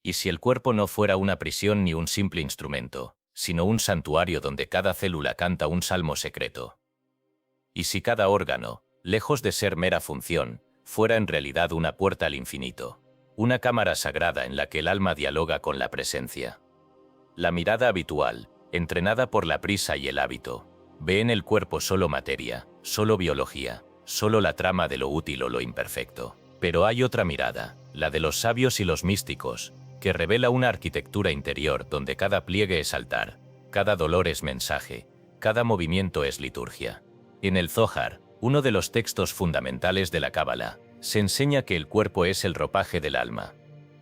¿Y si el cuerpo no fuera una prisión ni un simple instrumento, sino un santuario donde cada célula canta un salmo secreto? ¿Y si cada órgano, lejos de ser mera función, fuera en realidad una puerta al infinito, una cámara sagrada en la que el alma dialoga con la presencia? La mirada habitual, entrenada por la prisa y el hábito, ve en el cuerpo solo materia, solo biología, solo la trama de lo útil o lo imperfecto. Pero hay otra mirada, la de los sabios y los místicos, que revela una arquitectura interior donde cada pliegue es altar, cada dolor es mensaje, cada movimiento es liturgia. En el Zohar, uno de los textos fundamentales de la Cábala, se enseña que el cuerpo es el ropaje del alma,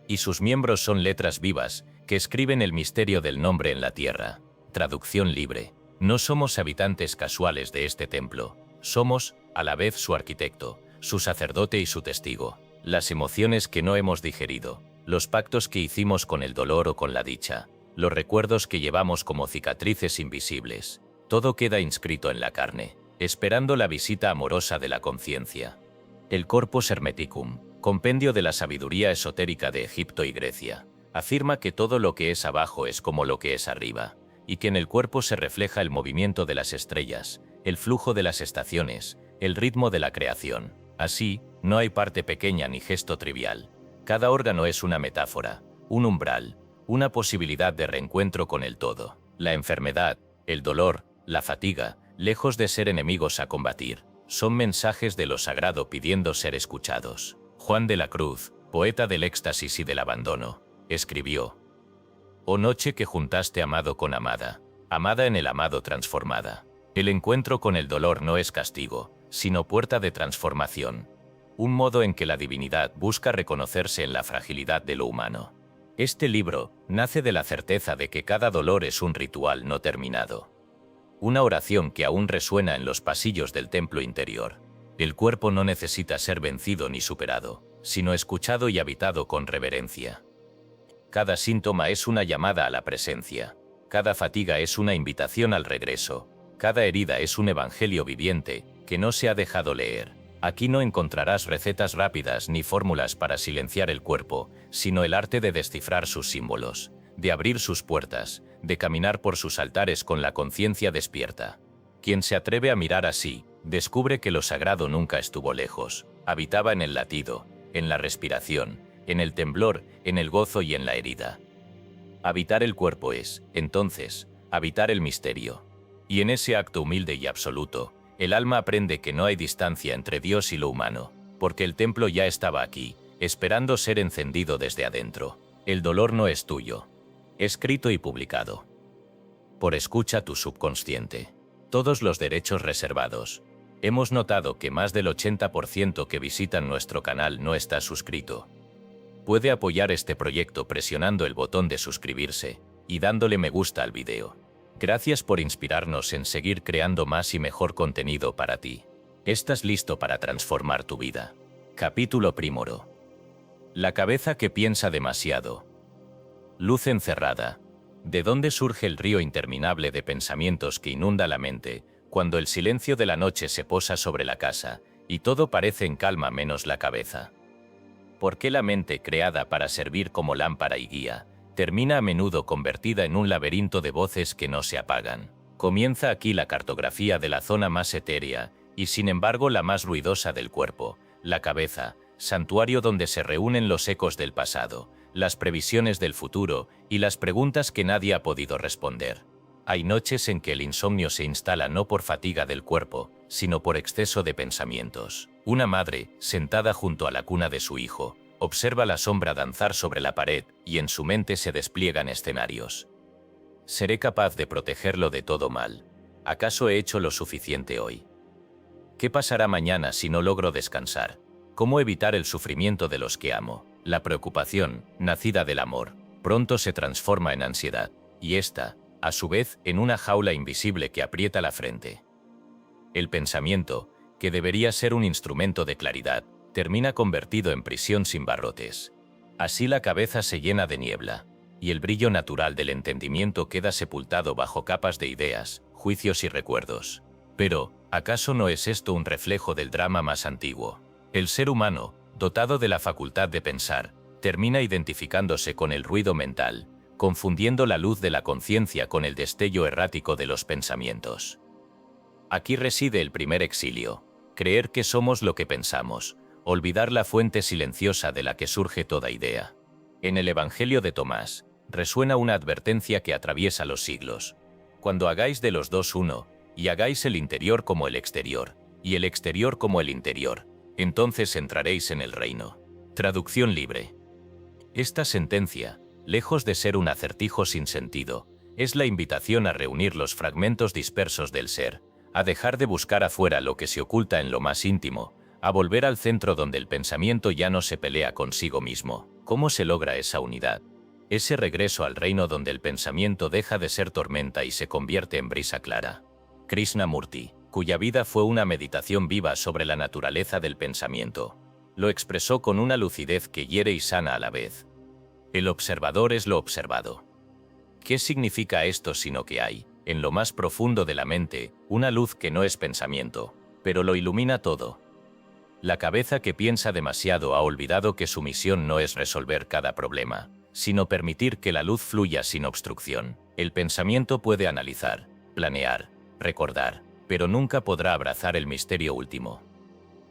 y sus miembros son letras vivas que escriben el misterio del nombre en la tierra. Traducción libre: no somos habitantes casuales de este templo, somos, a la vez, su arquitecto, su sacerdote y su testigo. Las emociones que no hemos digerido, los pactos que hicimos con el dolor o con la dicha, los recuerdos que llevamos como cicatrices invisibles, todo queda inscrito en la carne, esperando la visita amorosa de la conciencia. El Corpus Hermeticum, compendio de la sabiduría esotérica de Egipto y Grecia, afirma que todo lo que es abajo es como lo que es arriba, y que en el cuerpo se refleja el movimiento de las estrellas, el flujo de las estaciones, el ritmo de la creación. Así, no hay parte pequeña ni gesto trivial. Cada órgano es una metáfora, un umbral, una posibilidad de reencuentro con el todo. La enfermedad, el dolor, la fatiga, lejos de ser enemigos a combatir, son mensajes de lo sagrado pidiendo ser escuchados. Juan de la Cruz, poeta del éxtasis y del abandono, escribió: «Oh noche que juntaste amado con amada, amada en el amado transformada. El encuentro con el dolor no es castigo, sino puerta de transformación, un modo en que la divinidad busca reconocerse en la fragilidad de lo humano». Este libro nace de la certeza de que cada dolor es un ritual no terminado, una oración que aún resuena en los pasillos del templo interior. El cuerpo no necesita ser vencido ni superado, sino escuchado y habitado con reverencia. Cada síntoma es una llamada a la presencia, cada fatiga es una invitación al regreso, cada herida es un evangelio viviente que no se ha dejado leer. Aquí no encontrarás recetas rápidas ni fórmulas para silenciar el cuerpo, sino el arte de descifrar sus símbolos, de abrir sus puertas, de caminar por sus altares con la conciencia despierta. Quien se atreve a mirar así, descubre que lo sagrado nunca estuvo lejos, habitaba en el latido, en la respiración, en el temblor, en el gozo y en la herida. Habitar el cuerpo es, entonces, habitar el misterio. Y en ese acto humilde y absoluto, el alma aprende que no hay distancia entre Dios y lo humano, porque el templo ya estaba aquí, esperando ser encendido desde adentro. El dolor no es tuyo. Escrito y publicado. Por escucha tu subconsciente. Todos los derechos reservados. Hemos notado que más del 80% que visitan nuestro canal no está suscrito. Puede apoyar este proyecto presionando el botón de suscribirse y dándole me gusta al video. Gracias por inspirarnos en seguir creando más y mejor contenido para ti. ¿Estás listo para transformar tu vida? Capítulo primero. La cabeza que piensa demasiado. Luz encerrada. ¿De dónde surge el río interminable de pensamientos que inunda la mente cuando el silencio de la noche se posa sobre la casa y todo parece en calma menos la cabeza? ¿Por qué la mente, creada para servir como lámpara y guía, termina a menudo convertida en un laberinto de voces que no se apagan? Comienza aquí la cartografía de la zona más etérea y sin embargo la más ruidosa del cuerpo, la cabeza, santuario donde se reúnen los ecos del pasado, las previsiones del futuro y las preguntas que nadie ha podido responder. Hay noches en que el insomnio se instala no por fatiga del cuerpo, sino por exceso de pensamientos. Una madre, sentada junto a la cuna de su hijo, observa la sombra danzar sobre la pared y en su mente se despliegan escenarios. ¿Seré capaz de protegerlo de todo mal? ¿Acaso he hecho lo suficiente hoy? ¿Qué pasará mañana si no logro descansar? ¿Cómo evitar el sufrimiento de los que amo? La preocupación, nacida del amor, pronto se transforma en ansiedad, y esta, a su vez, en una jaula invisible que aprieta la frente. El pensamiento, que debería ser un instrumento de claridad, termina convertido en prisión sin barrotes. Así la cabeza se llena de niebla, y el brillo natural del entendimiento queda sepultado bajo capas de ideas, juicios y recuerdos. Pero, ¿acaso no es esto un reflejo del drama más antiguo? El ser humano, dotado de la facultad de pensar, termina identificándose con el ruido mental, confundiendo la luz de la conciencia con el destello errático de los pensamientos. Aquí reside el primer exilio: creer que somos lo que pensamos, olvidar la fuente silenciosa de la que surge toda idea. En el Evangelio de Tomás, resuena una advertencia que atraviesa los siglos: cuando hagáis de los dos uno, y hagáis el interior como el exterior, y el exterior como el interior, entonces entraréis en el reino. Traducción libre. Esta sentencia, lejos de ser un acertijo sin sentido, es la invitación a reunir los fragmentos dispersos del ser, a dejar de buscar afuera lo que se oculta en lo más íntimo, a volver al centro donde el pensamiento ya no se pelea consigo mismo. ¿Cómo se logra esa unidad? Ese regreso al reino donde el pensamiento deja de ser tormenta y se convierte en brisa clara. Krishnamurti, cuya vida fue una meditación viva sobre la naturaleza del pensamiento, lo expresó con una lucidez que hiere y sana a la vez. El observador es lo observado. ¿Qué significa esto sino que hay, en lo más profundo de la mente, una luz que no es pensamiento, pero lo ilumina todo? La cabeza que piensa demasiado ha olvidado que su misión no es resolver cada problema, sino permitir que la luz fluya sin obstrucción. El pensamiento puede analizar, planear, recordar, pero nunca podrá abrazar el misterio último.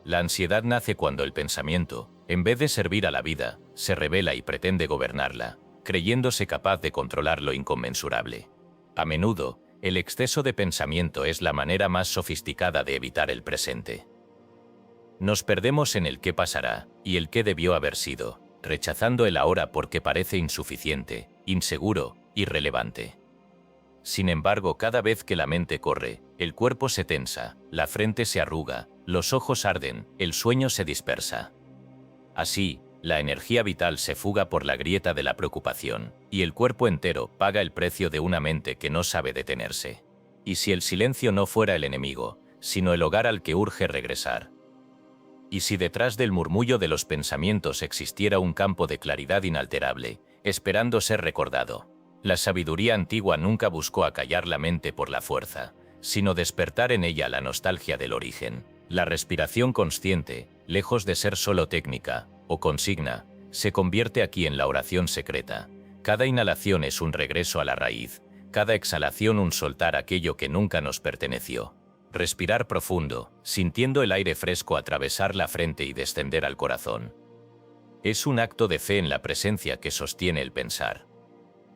La ansiedad nace cuando el pensamiento, en vez de servir a la vida, se rebela y pretende gobernarla, creyéndose capaz de controlar lo inconmensurable. A menudo, el exceso de pensamiento es la manera más sofisticada de evitar el presente. Nos perdemos en el qué pasará y el qué debió haber sido, rechazando el ahora porque parece insuficiente, inseguro, irrelevante. Sin embargo, cada vez que la mente corre, el cuerpo se tensa, la frente se arruga, los ojos arden, el sueño se dispersa. Así, la energía vital se fuga por la grieta de la preocupación, y el cuerpo entero paga el precio de una mente que no sabe detenerse. ¿Y si el silencio no fuera el enemigo, sino el hogar al que urge regresar? ¿Y si detrás del murmullo de los pensamientos existiera un campo de claridad inalterable, esperando ser recordado? La sabiduría antigua nunca buscó acallar la mente por la fuerza, sino despertar en ella la nostalgia del origen. La respiración consciente, lejos de ser solo técnica o consigna, se convierte aquí en la oración secreta. Cada inhalación es un regreso a la raíz, cada exhalación un soltar aquello que nunca nos perteneció. Respirar profundo, sintiendo el aire fresco atravesar la frente y descender al corazón. Es un acto de fe en la presencia que sostiene el pensar.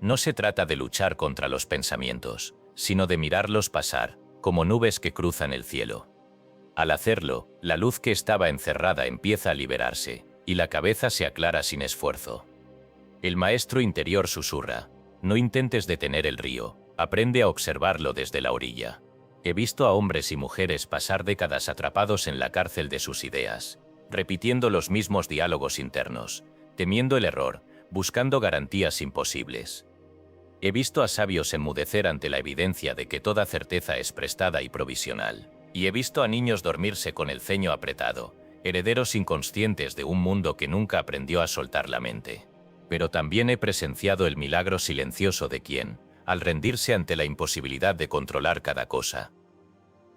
No se trata de luchar contra los pensamientos, sino de mirarlos pasar, como nubes que cruzan el cielo. Al hacerlo, la luz que estaba encerrada empieza a liberarse, y la cabeza se aclara sin esfuerzo. El maestro interior susurra: no intentes detener el río, aprende a observarlo desde la orilla. He visto a hombres y mujeres pasar décadas atrapados en la cárcel de sus ideas, repitiendo los mismos diálogos internos, temiendo el error, buscando garantías imposibles. He visto a sabios enmudecer ante la evidencia de que toda certeza es prestada y provisional, y he visto a niños dormirse con el ceño apretado, herederos inconscientes de un mundo que nunca aprendió a soltar la mente. Pero también he presenciado el milagro silencioso de quien, al rendirse ante la imposibilidad de controlar cada cosa,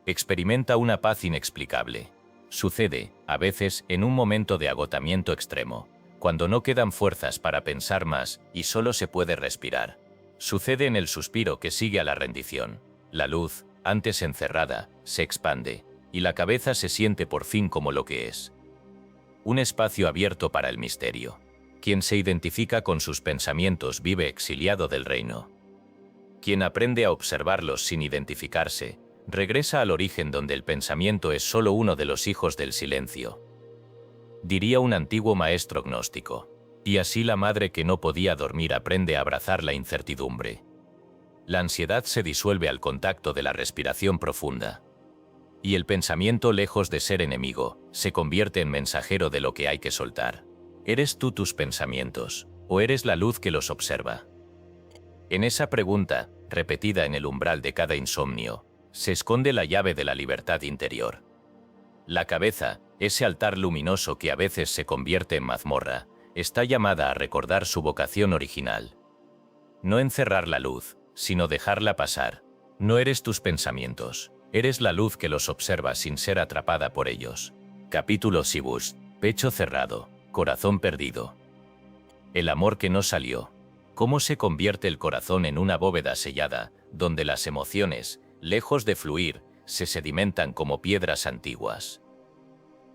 experimenta una paz inexplicable. Sucede, a veces, en un momento de agotamiento extremo, cuando no quedan fuerzas para pensar más y solo se puede respirar. Sucede en el suspiro que sigue a la rendición. La luz, antes encerrada, se expande, y la cabeza se siente por fin como lo que es: un espacio abierto para el misterio. Quien se identifica con sus pensamientos vive exiliado del reino. Quien aprende a observarlos sin identificarse, regresa al origen donde el pensamiento es solo uno de los hijos del silencio. Diría un antiguo maestro gnóstico: y así la madre que no podía dormir aprende a abrazar la incertidumbre. La ansiedad se disuelve al contacto de la respiración profunda. Y el pensamiento, lejos de ser enemigo, se convierte en mensajero de lo que hay que soltar. ¿Eres tú tus pensamientos, o eres la luz que los observa? En esa pregunta, repetida en el umbral de cada insomnio, se esconde la llave de la libertad interior. La cabeza, ese altar luminoso que a veces se convierte en mazmorra, está llamada a recordar su vocación original. No encerrar la luz, sino dejarla pasar. No eres tus pensamientos, eres la luz que los observa sin ser atrapada por ellos. Capítulo Sibus, pecho cerrado, corazón perdido. El amor que no salió. ¿Cómo se convierte el corazón en una bóveda sellada, donde las emociones, lejos de fluir, se sedimentan como piedras antiguas?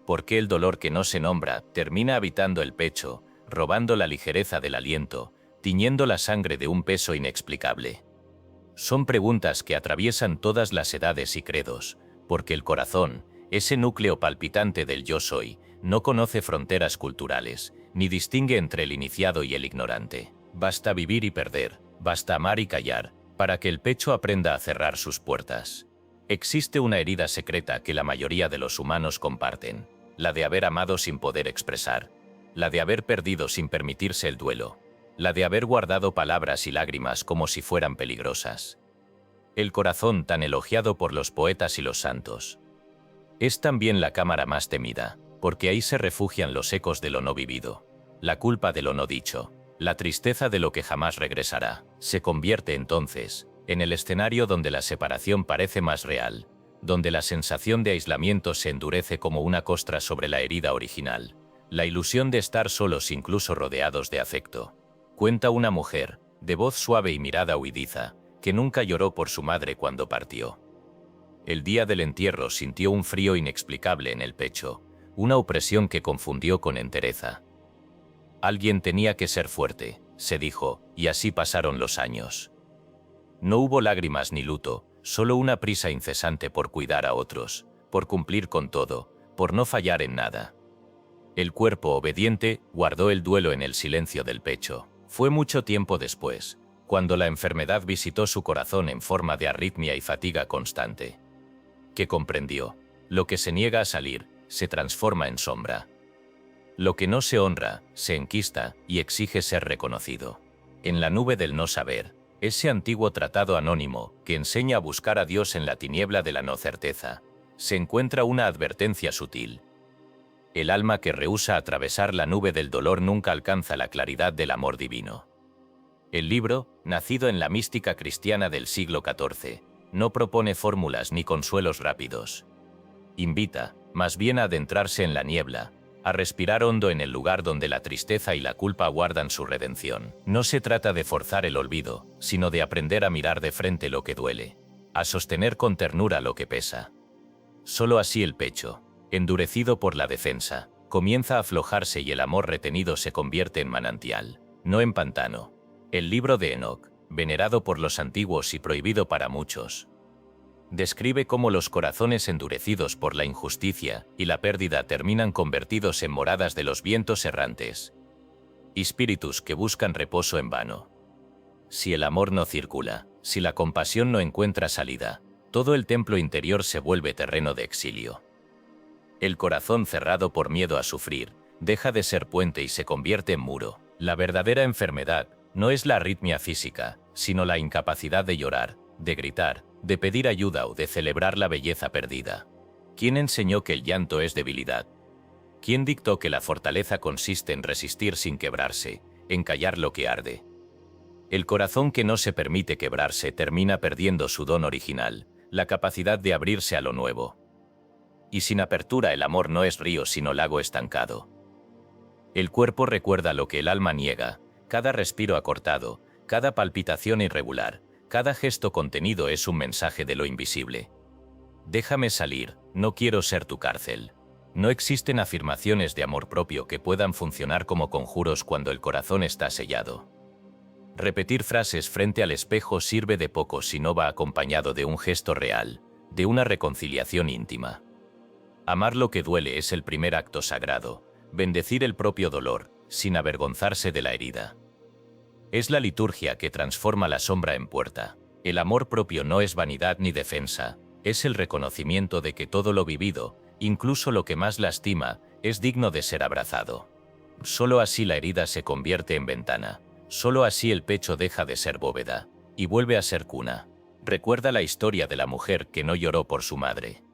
¿Por qué el dolor que no se nombra termina habitando el pecho, robando la ligereza del aliento, tiñendo la sangre de un peso inexplicable? Son preguntas que atraviesan todas las edades y credos, porque el corazón, ese núcleo palpitante del yo soy, no conoce fronteras culturales, ni distingue entre el iniciado y el ignorante. Basta vivir y perder, basta amar y callar, para que el pecho aprenda a cerrar sus puertas. Existe una herida secreta que la mayoría de los humanos comparten, la de haber amado sin poder expresar, la de haber perdido sin permitirse el duelo, la de haber guardado palabras y lágrimas como si fueran peligrosas. El corazón tan elogiado por los poetas y los santos. Es también la cámara más temida, porque ahí se refugian los ecos de lo no vivido, la culpa de lo no dicho, la tristeza de lo que jamás regresará. Se convierte entonces en el escenario donde la separación parece más real, donde la sensación de aislamiento se endurece como una costra sobre la herida original, la ilusión de estar solos incluso rodeados de afecto. Cuenta una mujer, de voz suave y mirada huidiza, que nunca lloró por su madre cuando partió. El día del entierro sintió un frío inexplicable en el pecho, una opresión que confundió con entereza. Alguien tenía que ser fuerte, se dijo, y así pasaron los años. No hubo lágrimas ni luto, solo una prisa incesante por cuidar a otros, por cumplir con todo, por no fallar en nada. El cuerpo obediente guardó el duelo en el silencio del pecho. Fue mucho tiempo después, cuando la enfermedad visitó su corazón en forma de arritmia y fatiga constante, que comprendió: lo que se niega a salir, se transforma en sombra. Lo que no se honra, se enquista y exige ser reconocido. En la nube del no saber, ese antiguo tratado anónimo que enseña a buscar a Dios en la tiniebla de la no certeza, se encuentra una advertencia sutil. El alma que rehúsa atravesar la nube del dolor nunca alcanza la claridad del amor divino. El libro, nacido en la mística cristiana del siglo XIV, no propone fórmulas ni consuelos rápidos. Invita, más bien, a adentrarse en la niebla, a respirar hondo en el lugar donde la tristeza y la culpa guardan su redención. No se trata de forzar el olvido, sino de aprender a mirar de frente lo que duele, a sostener con ternura lo que pesa. Solo así el pecho, endurecido por la defensa, comienza a aflojarse y el amor retenido se convierte en manantial, no en pantano. El libro de Enoc, venerado por los antiguos y prohibido para muchos, describe cómo los corazones endurecidos por la injusticia y la pérdida terminan convertidos en moradas de los vientos errantes, espíritus que buscan reposo en vano. Si el amor no circula, si la compasión no encuentra salida, todo el templo interior se vuelve terreno de exilio. El corazón cerrado por miedo a sufrir, deja de ser puente y se convierte en muro. La verdadera enfermedad no es la arritmia física, sino la incapacidad de llorar, de gritar, de pedir ayuda o de celebrar la belleza perdida. ¿Quién enseñó que el llanto es debilidad? ¿Quién dictó que la fortaleza consiste en resistir sin quebrarse, en callar lo que arde? El corazón que no se permite quebrarse termina perdiendo su don original, la capacidad de abrirse a lo nuevo. Y sin apertura el amor no es río sino lago estancado. El cuerpo recuerda lo que el alma niega, cada respiro acortado, cada palpitación irregular, cada gesto contenido es un mensaje de lo invisible. Déjame salir, no quiero ser tu cárcel. No existen afirmaciones de amor propio que puedan funcionar como conjuros cuando el corazón está sellado. Repetir frases frente al espejo sirve de poco si no va acompañado de un gesto real, de una reconciliación íntima. Amar lo que duele es el primer acto sagrado, bendecir el propio dolor, sin avergonzarse de la herida. Es la liturgia que transforma la sombra en puerta. El amor propio no es vanidad ni defensa, es el reconocimiento de que todo lo vivido, incluso lo que más lastima, es digno de ser abrazado. Solo así la herida se convierte en ventana, solo así el pecho deja de ser bóveda, y vuelve a ser cuna. Recuerda la historia de la mujer que no lloró por su madre.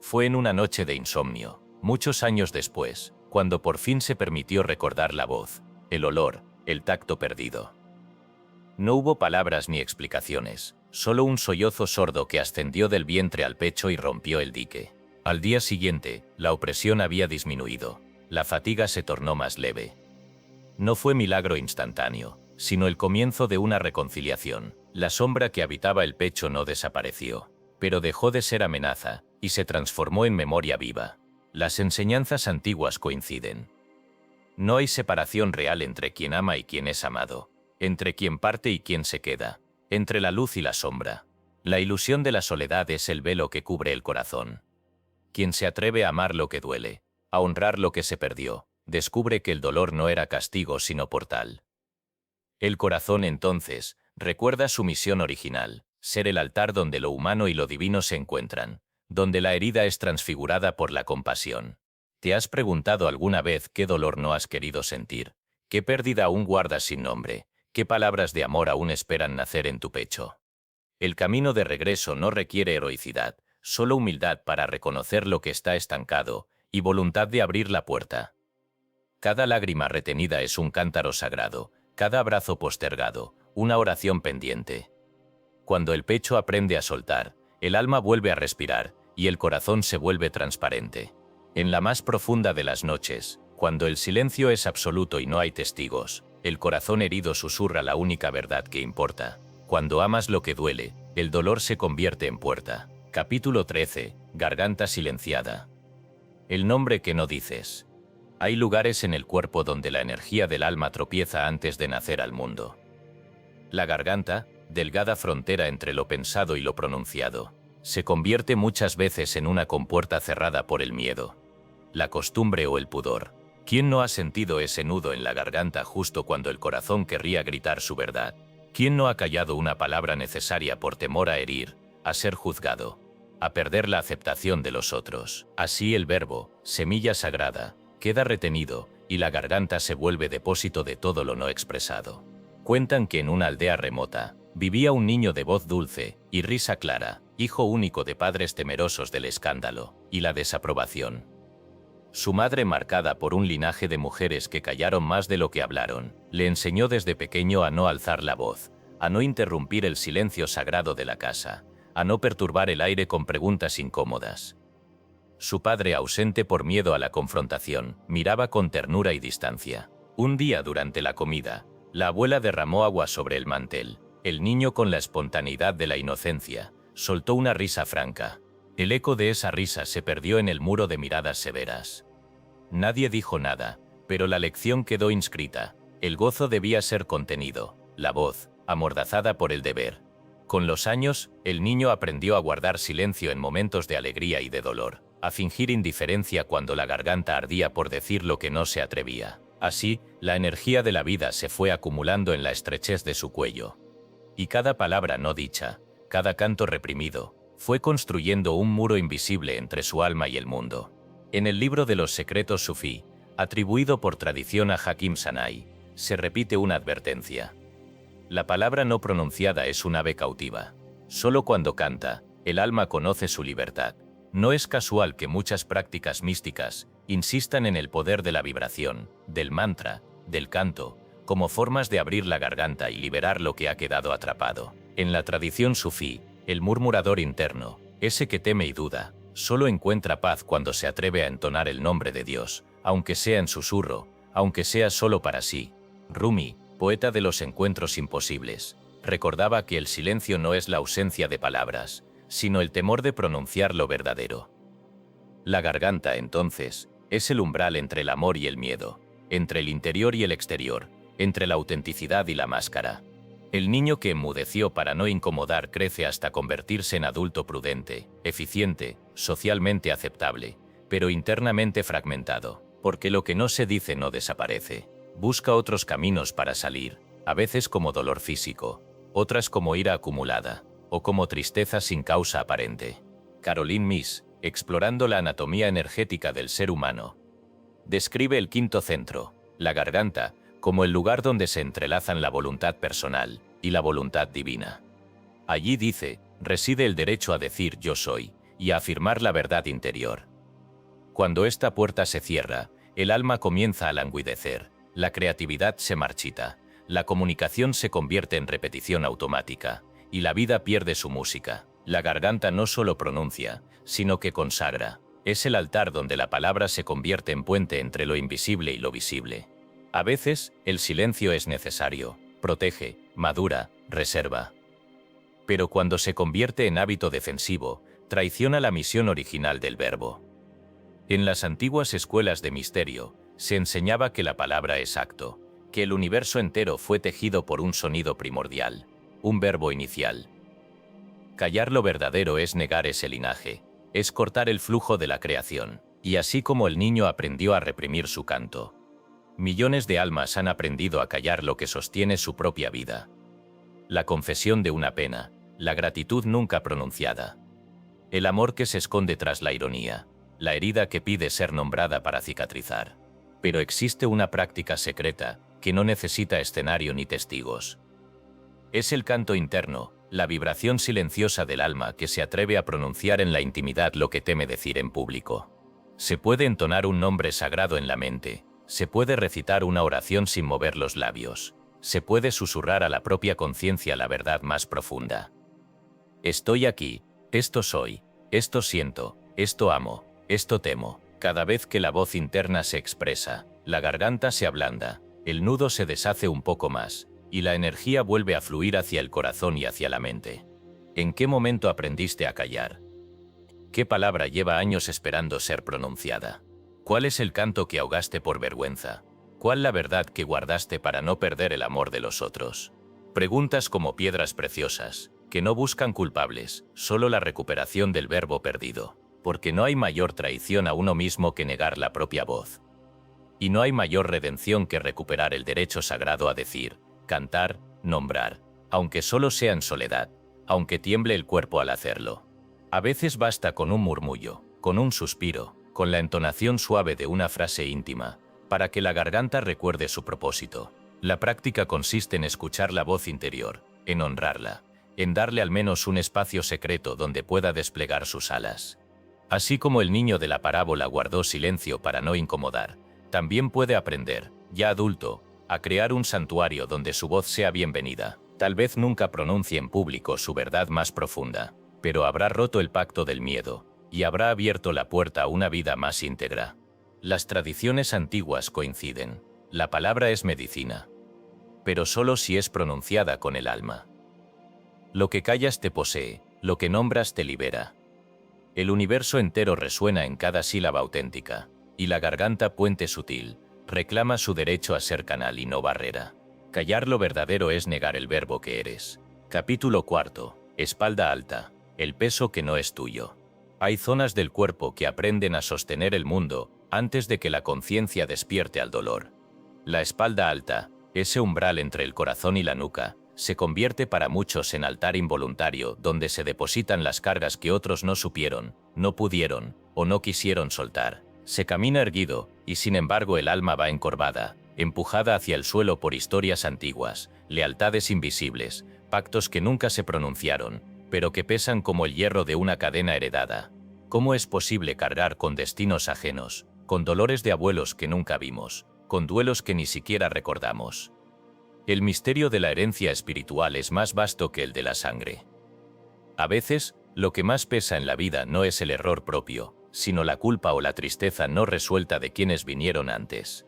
Fue en una noche de insomnio, muchos años después, cuando por fin se permitió recordar la voz, el olor, el tacto perdido. No hubo palabras ni explicaciones, solo un sollozo sordo que ascendió del vientre al pecho y rompió el dique. Al día siguiente, la opresión había disminuido, la fatiga se tornó más leve. No fue milagro instantáneo, sino el comienzo de una reconciliación. La sombra que habitaba el pecho no desapareció, pero dejó de ser amenaza y se transformó en memoria viva. Las enseñanzas antiguas coinciden. No hay separación real entre quien ama y quien es amado, entre quien parte y quien se queda, entre la luz y la sombra. La ilusión de la soledad es el velo que cubre el corazón. Quien se atreve a amar lo que duele, a honrar lo que se perdió, descubre que el dolor no era castigo sino portal. El corazón, entonces, recuerda su misión original, ser el altar donde lo humano y lo divino se encuentran, donde la herida es transfigurada por la compasión. ¿Te has preguntado alguna vez qué dolor no has querido sentir? ¿Qué pérdida aún guardas sin nombre? ¿Qué palabras de amor aún esperan nacer en tu pecho? El camino de regreso no requiere heroicidad, solo humildad para reconocer lo que está estancado y voluntad de abrir la puerta. Cada lágrima retenida es un cántaro sagrado, cada abrazo postergado, una oración pendiente. Cuando el pecho aprende a soltar, el alma vuelve a respirar y el corazón se vuelve transparente. En la más profunda de las noches, cuando el silencio es absoluto y no hay testigos, el corazón herido susurra la única verdad que importa. Cuando amas lo que duele, el dolor se convierte en puerta. Capítulo 13. Garganta silenciada. El nombre que no dices. Hay lugares en el cuerpo donde la energía del alma tropieza antes de nacer al mundo. La garganta, delgada frontera entre lo pensado y lo pronunciado, se convierte muchas veces en una compuerta cerrada por el miedo, la costumbre o el pudor. ¿Quién no ha sentido ese nudo en la garganta justo cuando el corazón querría gritar su verdad? ¿Quién no ha callado una palabra necesaria por temor a herir, a ser juzgado, a perder la aceptación de los otros? Así el verbo, semilla sagrada, queda retenido y la garganta se vuelve depósito de todo lo no expresado. Cuentan que en una aldea remota vivía un niño de voz dulce y risa clara, hijo único de padres temerosos del escándalo y la desaprobación. Su madre, marcada por un linaje de mujeres que callaron más de lo que hablaron, le enseñó desde pequeño a no alzar la voz, a no interrumpir el silencio sagrado de la casa, a no perturbar el aire con preguntas incómodas. Su padre, ausente por miedo a la confrontación, miraba con ternura y distancia. Un día durante la comida, la abuela derramó agua sobre el mantel. El niño, con la espontaneidad de la inocencia, soltó una risa franca. El eco de esa risa se perdió en el muro de miradas severas. Nadie dijo nada, pero la lección quedó inscrita. El gozo debía ser contenido, la voz, amordazada por el deber. Con los años, el niño aprendió a guardar silencio en momentos de alegría y de dolor, a fingir indiferencia cuando la garganta ardía por decir lo que no se atrevía. Así, la energía de la vida se fue acumulando en la estrechez de su cuello. Y cada palabra no dicha, cada canto reprimido, fue construyendo un muro invisible entre su alma y el mundo. En el libro de los secretos sufí, atribuido por tradición a Hakim Sanai, se repite una advertencia. La palabra no pronunciada es un ave cautiva. Solo cuando canta, el alma conoce su libertad. No es casual que muchas prácticas místicas insistan en el poder de la vibración, del mantra, del canto, como formas de abrir la garganta y liberar lo que ha quedado atrapado. En la tradición sufí, el murmurador interno, ese que teme y duda, solo encuentra paz cuando se atreve a entonar el nombre de Dios, aunque sea en susurro, aunque sea solo para sí. Rumi, poeta de los encuentros imposibles, recordaba que el silencio no es la ausencia de palabras, sino el temor de pronunciar lo verdadero. La garganta, entonces, es el umbral entre el amor y el miedo, entre el interior y el exterior, entre la autenticidad y la máscara. El niño que enmudeció para no incomodar crece hasta convertirse en adulto prudente, eficiente, socialmente aceptable, pero internamente fragmentado, porque lo que no se dice no desaparece. Busca otros caminos para salir, a veces como dolor físico, otras como ira acumulada, o como tristeza sin causa aparente. Caroline Myss, explorando la anatomía energética del ser humano, describe el quinto centro, la garganta, como el lugar donde se entrelazan la voluntad personal y la voluntad divina. Allí, dice, reside el derecho a decir yo soy y a afirmar la verdad interior. Cuando esta puerta se cierra, el alma comienza a languidecer, la creatividad se marchita, la comunicación se convierte en repetición automática y la vida pierde su música. La garganta no solo pronuncia, sino que consagra. Es el altar donde la palabra se convierte en puente entre lo invisible y lo visible. A veces, el silencio es necesario, protege, madura, reserva. Pero cuando se convierte en hábito defensivo, traiciona la misión original del verbo. En las antiguas escuelas de misterio, se enseñaba que la palabra es acto, que el universo entero fue tejido por un sonido primordial, un verbo inicial. Callar lo verdadero es negar ese linaje, es cortar el flujo de la creación, y así como el niño aprendió a reprimir su canto, millones de almas han aprendido a callar lo que sostiene su propia vida. La confesión de una pena, la gratitud nunca pronunciada, el amor que se esconde tras la ironía, la herida que pide ser nombrada para cicatrizar. Pero existe una práctica secreta que no necesita escenario ni testigos. Es el canto interno, la vibración silenciosa del alma que se atreve a pronunciar en la intimidad lo que teme decir en público. Se puede entonar un nombre sagrado en la mente, se puede recitar una oración sin mover los labios, se puede susurrar a la propia conciencia la verdad más profunda. Estoy aquí, esto soy, esto siento, esto amo, esto temo. Cada vez que la voz interna se expresa, la garganta se ablanda, el nudo se deshace un poco más, y la energía vuelve a fluir hacia el corazón y hacia la mente. ¿En qué momento aprendiste a callar? ¿Qué palabra lleva años esperando ser pronunciada? ¿Cuál es el canto que ahogaste por vergüenza? ¿Cuál la verdad que guardaste para no perder el amor de los otros? Preguntas como piedras preciosas, que no buscan culpables, solo la recuperación del verbo perdido. Porque no hay mayor traición a uno mismo que negar la propia voz. Y no hay mayor redención que recuperar el derecho sagrado a decir, cantar, nombrar, aunque solo sea en soledad, aunque tiemble el cuerpo al hacerlo. A veces basta con un murmullo, con un suspiro, con la entonación suave de una frase íntima, para que la garganta recuerde su propósito. La práctica consiste en escuchar la voz interior, en honrarla, en darle al menos un espacio secreto donde pueda desplegar sus alas. Así como el niño de la parábola guardó silencio para no incomodar, también puede aprender, ya adulto, a crear un santuario donde su voz sea bienvenida. Tal vez nunca pronuncie en público su verdad más profunda, pero habrá roto el pacto del miedo, y habrá abierto la puerta a una vida más íntegra. Las tradiciones antiguas coinciden. La palabra es medicina, pero solo si es pronunciada con el alma. Lo que callas te posee, lo que nombras te libera. El universo entero resuena en cada sílaba auténtica, y la garganta puente sutil reclama su derecho a ser canal y no barrera. Callar lo verdadero es negar el verbo que eres. Capítulo 4. Espalda alta. El peso que no es tuyo. Hay zonas del cuerpo que aprenden a sostener el mundo antes de que la conciencia despierte al dolor. La espalda alta, ese umbral entre el corazón y la nuca, se convierte para muchos en altar involuntario donde se depositan las cargas que otros no supieron, no pudieron o no quisieron soltar. Se camina erguido, y sin embargo el alma va encorvada, empujada hacia el suelo por historias antiguas, lealtades invisibles, pactos que nunca se pronunciaron, pero que pesan como el hierro de una cadena heredada. ¿Cómo es posible cargar con destinos ajenos, con dolores de abuelos que nunca vimos, con duelos que ni siquiera recordamos? El misterio de la herencia espiritual es más vasto que el de la sangre. A veces, lo que más pesa en la vida no es el error propio, sino la culpa o la tristeza no resuelta de quienes vinieron antes.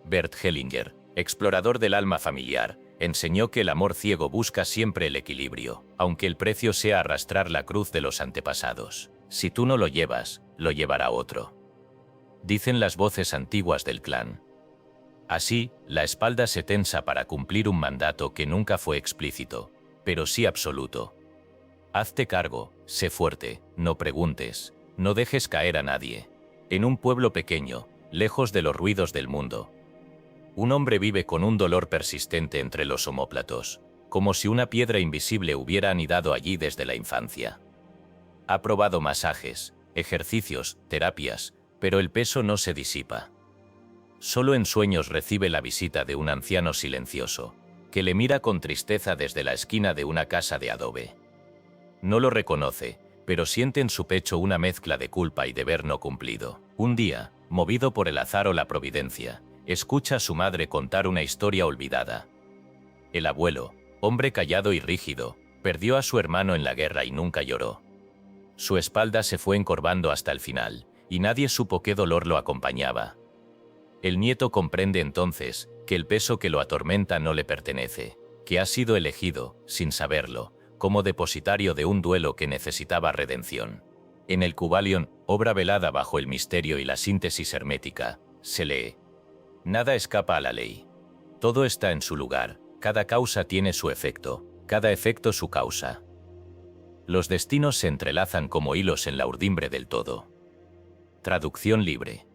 Bert Hellinger, explorador del alma familiar, enseñó que el amor ciego busca siempre el equilibrio, aunque el precio sea arrastrar la cruz de los antepasados. Si tú no lo llevas, lo llevará otro. Dicen las voces antiguas del clan. Así, la espalda se tensa para cumplir un mandato que nunca fue explícito, pero sí absoluto. Hazte cargo, sé fuerte, no preguntes, no dejes caer a nadie. En un pueblo pequeño, lejos de los ruidos del mundo, un hombre vive con un dolor persistente entre los omóplatos, como si una piedra invisible hubiera anidado allí desde la infancia. Ha probado masajes, ejercicios, terapias, pero el peso no se disipa. Solo en sueños recibe la visita de un anciano silencioso, que le mira con tristeza desde la esquina de una casa de adobe. No lo reconoce, pero siente en su pecho una mezcla de culpa y deber no cumplido. Un día, movido por el azar o la providencia, escucha a su madre contar una historia olvidada. El abuelo, hombre callado y rígido, perdió a su hermano en la guerra y nunca lloró. Su espalda se fue encorvando hasta el final, y nadie supo qué dolor lo acompañaba. El nieto comprende entonces que el peso que lo atormenta no le pertenece, que ha sido elegido, sin saberlo, como depositario de un duelo que necesitaba redención. En el Kybalion, obra velada bajo el misterio y la síntesis hermética, se lee: nada escapa a la ley. Todo está en su lugar, cada causa tiene su efecto, cada efecto su causa. Los destinos se entrelazan como hilos en la urdimbre del todo. Traducción libre.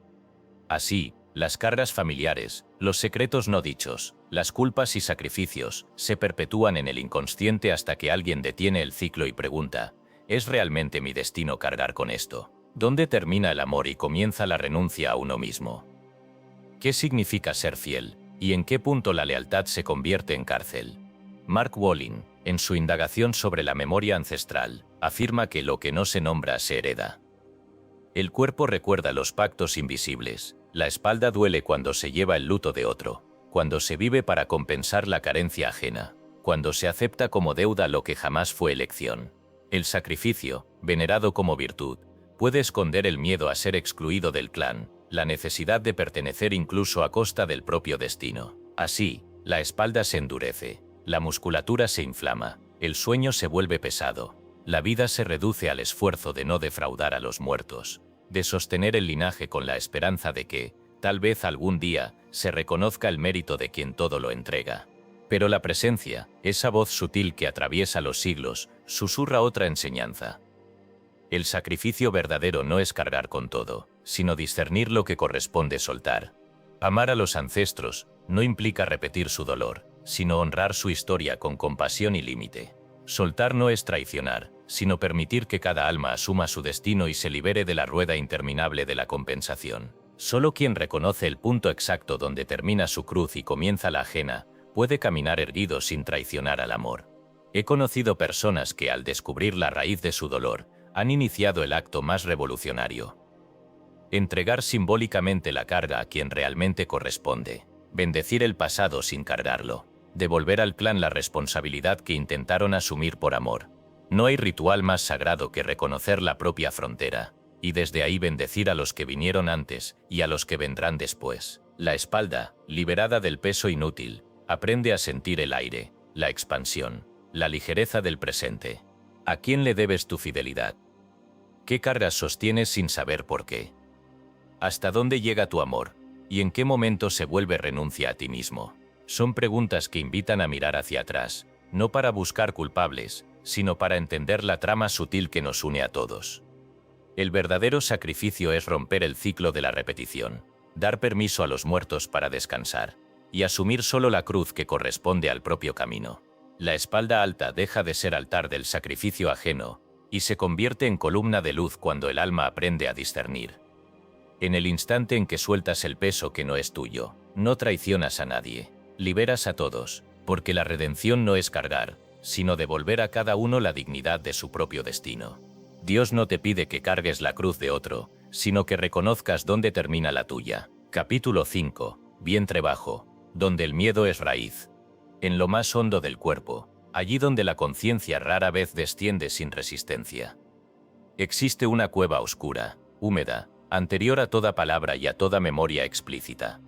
Así, las cargas familiares, los secretos no dichos, las culpas y sacrificios, se perpetúan en el inconsciente hasta que alguien detiene el ciclo y pregunta: ¿es realmente mi destino cargar con esto? ¿Dónde termina el amor y comienza la renuncia a uno mismo? ¿Qué significa ser fiel? ¿Y en qué punto la lealtad se convierte en cárcel? Mark Walling, en su indagación sobre la memoria ancestral, afirma que lo que no se nombra se hereda. El cuerpo recuerda los pactos invisibles, la espalda duele cuando se lleva el luto de otro, cuando se vive para compensar la carencia ajena, cuando se acepta como deuda lo que jamás fue elección. El sacrificio, venerado como virtud, puede esconder el miedo a ser excluido del clan, la necesidad de pertenecer incluso a costa del propio destino. Así, la espalda se endurece, la musculatura se inflama, el sueño se vuelve pesado, la vida se reduce al esfuerzo de no defraudar a los muertos, de sostener el linaje con la esperanza de que, tal vez algún día, se reconozca el mérito de quien todo lo entrega. Pero la presencia, esa voz sutil que atraviesa los siglos, susurra otra enseñanza. El sacrificio verdadero no es cargar con todo, sino discernir lo que corresponde soltar. Amar a los ancestros no implica repetir su dolor, sino honrar su historia con compasión y límite. Soltar no es traicionar, sino permitir que cada alma asuma su destino y se libere de la rueda interminable de la compensación. Solo quien reconoce el punto exacto donde termina su cruz y comienza la ajena, puede caminar erguido sin traicionar al amor. He conocido personas que, al descubrir la raíz de su dolor, han iniciado el acto más revolucionario. Entregar simbólicamente la carga a quien realmente corresponde. Bendecir el pasado sin cargarlo. Devolver al clan la responsabilidad que intentaron asumir por amor. No hay ritual más sagrado que reconocer la propia frontera, y desde ahí bendecir a los que vinieron antes y a los que vendrán después. La espalda, liberada del peso inútil, aprende a sentir el aire, la expansión, la ligereza del presente. ¿A quién le debes tu fidelidad? ¿Qué cargas sostienes sin saber por qué? ¿Hasta dónde llega tu amor? ¿Y en qué momento se vuelve renuncia a ti mismo? Son preguntas que invitan a mirar hacia atrás, no para buscar culpables, sino para entender la trama sutil que nos une a todos. El verdadero sacrificio es romper el ciclo de la repetición, dar permiso a los muertos para descansar, y asumir solo la cruz que corresponde al propio camino. La espalda alta deja de ser altar del sacrificio ajeno, y se convierte en columna de luz cuando el alma aprende a discernir. En el instante en que sueltas el peso que no es tuyo, no traicionas a nadie, liberas a todos, porque la redención no es cargar, sino devolver a cada uno la dignidad de su propio destino. Dios no te pide que cargues la cruz de otro, sino que reconozcas dónde termina la tuya. Capítulo 5. Vientre bajo, donde el miedo es raíz. En lo más hondo del cuerpo, allí donde la conciencia rara vez desciende sin resistencia. Existe una cueva oscura, húmeda, anterior a toda palabra y a toda memoria explícita.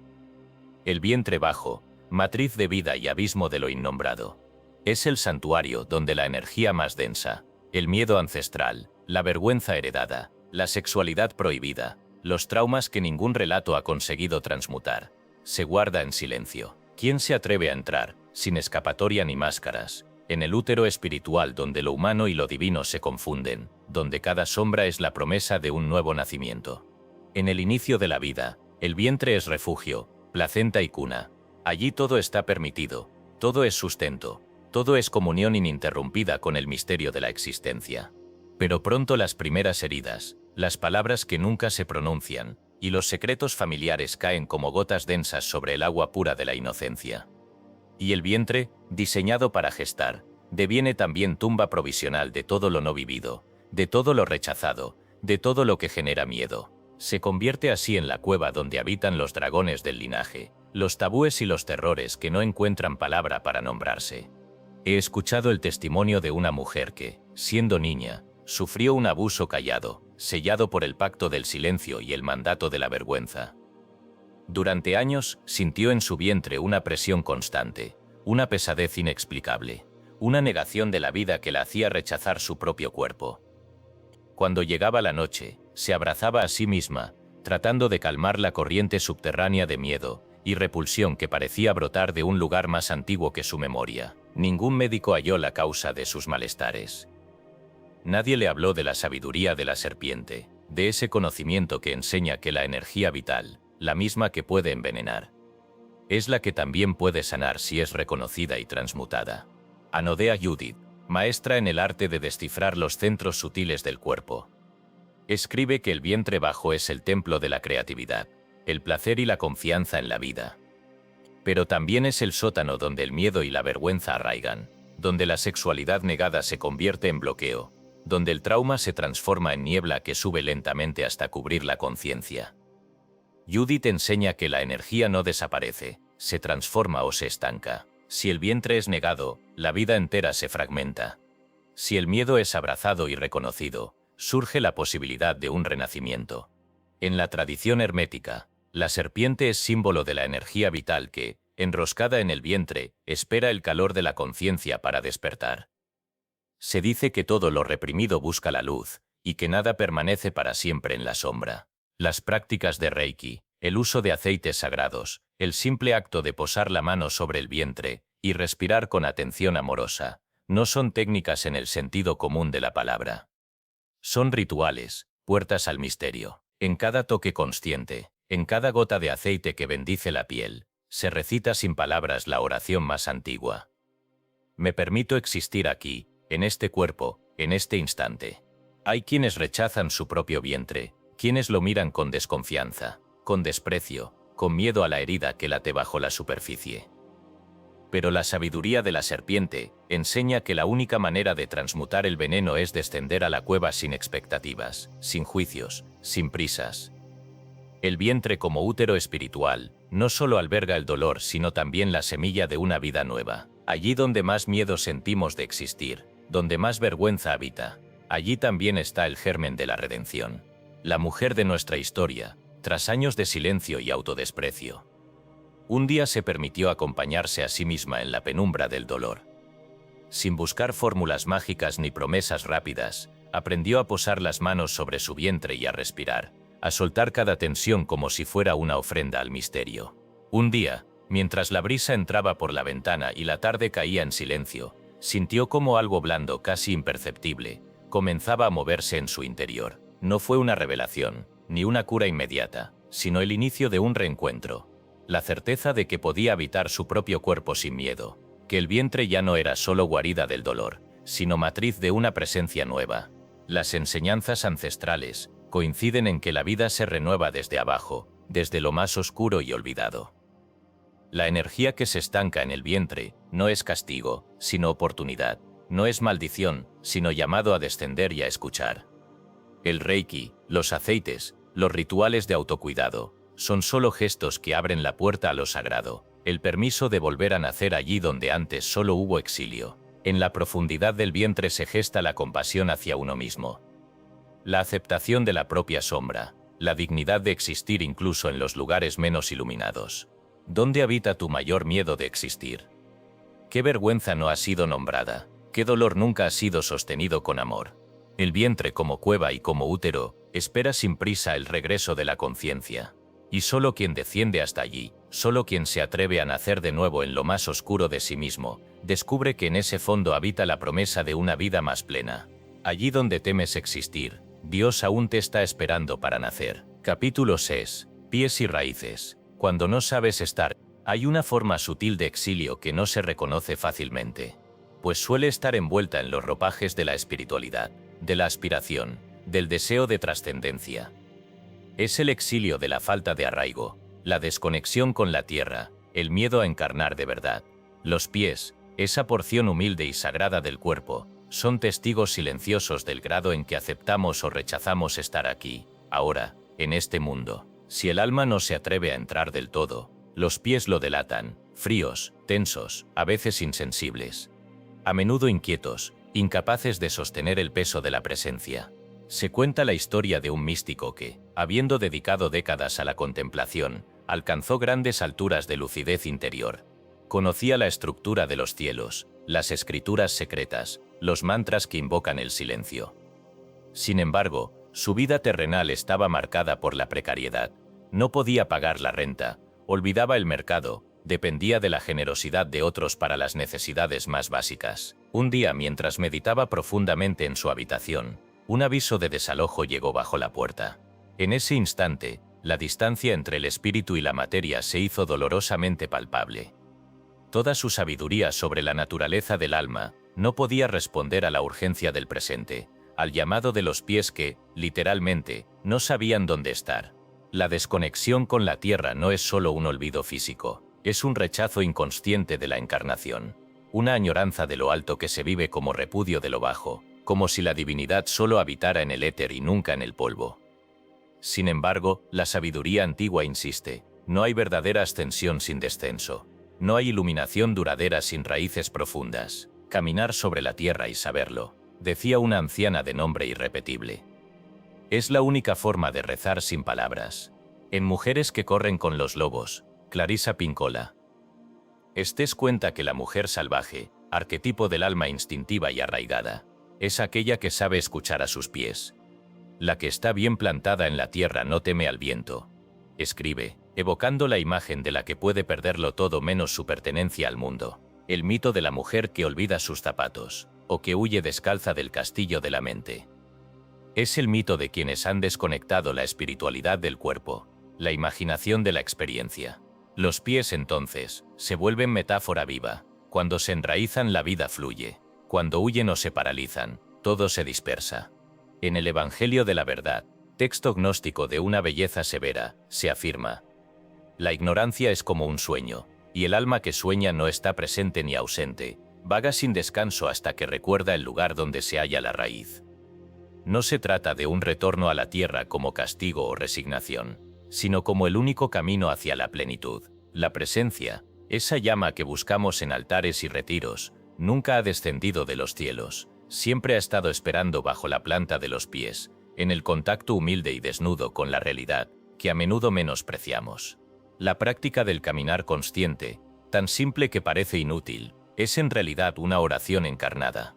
El vientre bajo, matriz de vida y abismo de lo innombrado. Es el santuario donde la energía más densa, el miedo ancestral, la vergüenza heredada, la sexualidad prohibida, los traumas que ningún relato ha conseguido transmutar, se guarda en silencio. ¿Quién se atreve a entrar, sin escapatoria ni máscaras, en el útero espiritual donde lo humano y lo divino se confunden, donde cada sombra es la promesa de un nuevo nacimiento? En el inicio de la vida, el vientre es refugio, placenta y cuna. Allí todo está permitido, todo es sustento, todo es comunión ininterrumpida con el misterio de la existencia. Pero pronto las primeras heridas, las palabras que nunca se pronuncian, y los secretos familiares caen como gotas densas sobre el agua pura de la inocencia. Y el vientre, diseñado para gestar, deviene también tumba provisional de todo lo no vivido, de todo lo rechazado, de todo lo que genera miedo. Se convierte así en la cueva donde habitan los dragones del linaje, los tabúes y los terrores que no encuentran palabra para nombrarse. He escuchado el testimonio de una mujer que, siendo niña, sufrió un abuso callado, sellado por el pacto del silencio y el mandato de la vergüenza. Durante años, sintió en su vientre una presión constante, una pesadez inexplicable, una negación de la vida que la hacía rechazar su propio cuerpo. Cuando llegaba la noche, se abrazaba a sí misma, tratando de calmar la corriente subterránea de miedo y repulsión que parecía brotar de un lugar más antiguo que su memoria. Ningún médico halló la causa de sus malestares. Nadie le habló de la sabiduría de la serpiente, de ese conocimiento que enseña que la energía vital, la misma que puede envenenar, es la que también puede sanar si es reconocida y transmutada. Anodea Judith, maestra en el arte de descifrar los centros sutiles del cuerpo, escribe que el vientre bajo es el templo de la creatividad, el placer y la confianza en la vida. Pero también es el sótano donde el miedo y la vergüenza arraigan, donde la sexualidad negada se convierte en bloqueo, donde el trauma se transforma en niebla que sube lentamente hasta cubrir la conciencia. Judith enseña que la energía no desaparece, se transforma o se estanca. Si el vientre es negado, la vida entera se fragmenta. Si el miedo es abrazado y reconocido, surge la posibilidad de un renacimiento. En la tradición hermética, la serpiente es símbolo de la energía vital que, enroscada en el vientre, espera el calor de la conciencia para despertar. Se dice que todo lo reprimido busca la luz, y que nada permanece para siempre en la sombra. Las prácticas de Reiki, el uso de aceites sagrados, el simple acto de posar la mano sobre el vientre y respirar con atención amorosa, no son técnicas en el sentido común de la palabra. Son rituales, puertas al misterio. En cada toque consciente, en cada gota de aceite que bendice la piel, se recita sin palabras la oración más antigua. Me permito existir aquí, en este cuerpo, en este instante. Hay quienes rechazan su propio vientre, quienes lo miran con desconfianza, con desprecio, con miedo a la herida que late bajo la superficie. Pero la sabiduría de la serpiente enseña que la única manera de transmutar el veneno es descender a la cueva sin expectativas, sin juicios, sin prisas. El vientre como útero espiritual no solo alberga el dolor sino también la semilla de una vida nueva. Allí donde más miedo sentimos de existir, donde más vergüenza habita, allí también está el germen de la redención. La mujer de nuestra historia, tras años de silencio y autodesprecio, un día se permitió acompañarse a sí misma en la penumbra del dolor. Sin buscar fórmulas mágicas ni promesas rápidas, aprendió a posar las manos sobre su vientre y a respirar, a soltar cada tensión como si fuera una ofrenda al misterio. Un día, mientras la brisa entraba por la ventana y la tarde caía en silencio, sintió como algo blando, casi imperceptible, comenzaba a moverse en su interior. No fue una revelación, ni una cura inmediata, sino el inicio de un reencuentro. La certeza de que podía habitar su propio cuerpo sin miedo, que el vientre ya no era solo guarida del dolor, sino matriz de una presencia nueva. Las enseñanzas ancestrales coinciden en que la vida se renueva desde abajo, desde lo más oscuro y olvidado. La energía que se estanca en el vientre no es castigo, sino oportunidad, no es maldición, sino llamado a descender y a escuchar. El Reiki, los aceites, los rituales de autocuidado, son solo gestos que abren la puerta a lo sagrado, el permiso de volver a nacer allí donde antes solo hubo exilio. En la profundidad del vientre se gesta la compasión hacia uno mismo. La aceptación de la propia sombra, la dignidad de existir incluso en los lugares menos iluminados. ¿Dónde habita tu mayor miedo de existir? ¿Qué vergüenza no ha sido nombrada? ¿Qué dolor nunca ha sido sostenido con amor? El vientre como cueva y como útero, espera sin prisa el regreso de la conciencia. Y solo quien desciende hasta allí, solo quien se atreve a nacer de nuevo en lo más oscuro de sí mismo, descubre que en ese fondo habita la promesa de una vida más plena. Allí donde temes existir, Dios aún te está esperando para nacer. Capítulo 6. Pies y raíces. Cuando no sabes estar, hay una forma sutil de exilio que no se reconoce fácilmente, pues suele estar envuelta en los ropajes de la espiritualidad, de la aspiración, del deseo de trascendencia. Es el exilio de la falta de arraigo, la desconexión con la tierra, el miedo a encarnar de verdad. Los pies, esa porción humilde y sagrada del cuerpo, son testigos silenciosos del grado en que aceptamos o rechazamos estar aquí, ahora, en este mundo. Si el alma no se atreve a entrar del todo, los pies lo delatan, fríos, tensos, a veces insensibles. A menudo inquietos, incapaces de sostener el peso de la presencia. Se cuenta la historia de un místico que, habiendo dedicado décadas a la contemplación, Alcanzó grandes alturas de lucidez interior. Conocía la estructura de los cielos, las escrituras secretas, los mantras que invocan el silencio. Sin embargo, su vida terrenal estaba marcada por la precariedad. No podía pagar la renta, olvidaba el mercado, dependía de la generosidad de otros para las necesidades más básicas. Un día, mientras meditaba profundamente en su habitación, un aviso de desalojo llegó bajo la puerta. En ese instante, la distancia entre el espíritu y la materia se hizo dolorosamente palpable. Toda su sabiduría sobre la naturaleza del alma no podía responder a la urgencia del presente, al llamado de los pies que, literalmente, no sabían dónde estar. La desconexión con la tierra no es solo un olvido físico, es un rechazo inconsciente de la encarnación, una añoranza de lo alto que se vive como repudio de lo bajo, como si la divinidad solo habitara en el éter y nunca en el polvo. Sin embargo, la sabiduría antigua insiste, no hay verdadera ascensión sin descenso, no hay iluminación duradera sin raíces profundas. Caminar sobre la tierra y saberlo, decía una anciana de nombre irrepetible. Es la única forma de rezar sin palabras. En Mujeres que corren con los lobos, Clarissa Pinkola. Estés cuenta que la mujer salvaje, arquetipo del alma instintiva y arraigada, es aquella que sabe escuchar a sus pies. La que está bien plantada en la tierra no teme al viento. Escribe, evocando la imagen de la que puede perderlo todo menos su pertenencia al mundo. El mito de la mujer que olvida sus zapatos, o que huye descalza del castillo de la mente. Es el mito de quienes han desconectado la espiritualidad del cuerpo, la imaginación de la experiencia. Los pies, entonces, se vuelven metáfora viva. Cuando se enraizan, la vida fluye. Cuando huyen o se paralizan, todo se dispersa. En el Evangelio de la Verdad, texto gnóstico de una belleza severa, se afirma: la ignorancia es como un sueño, y el alma que sueña no está presente ni ausente, vaga sin descanso hasta que recuerda el lugar donde se halla la raíz. No se trata de un retorno a la tierra como castigo o resignación, sino como el único camino hacia la plenitud. La presencia, esa llama que buscamos en altares y retiros, nunca ha descendido de los cielos, siempre ha estado esperando bajo la planta de los pies, en el contacto humilde y desnudo con la realidad, que a menudo menospreciamos. La práctica del caminar consciente, tan simple que parece inútil, es en realidad una oración encarnada.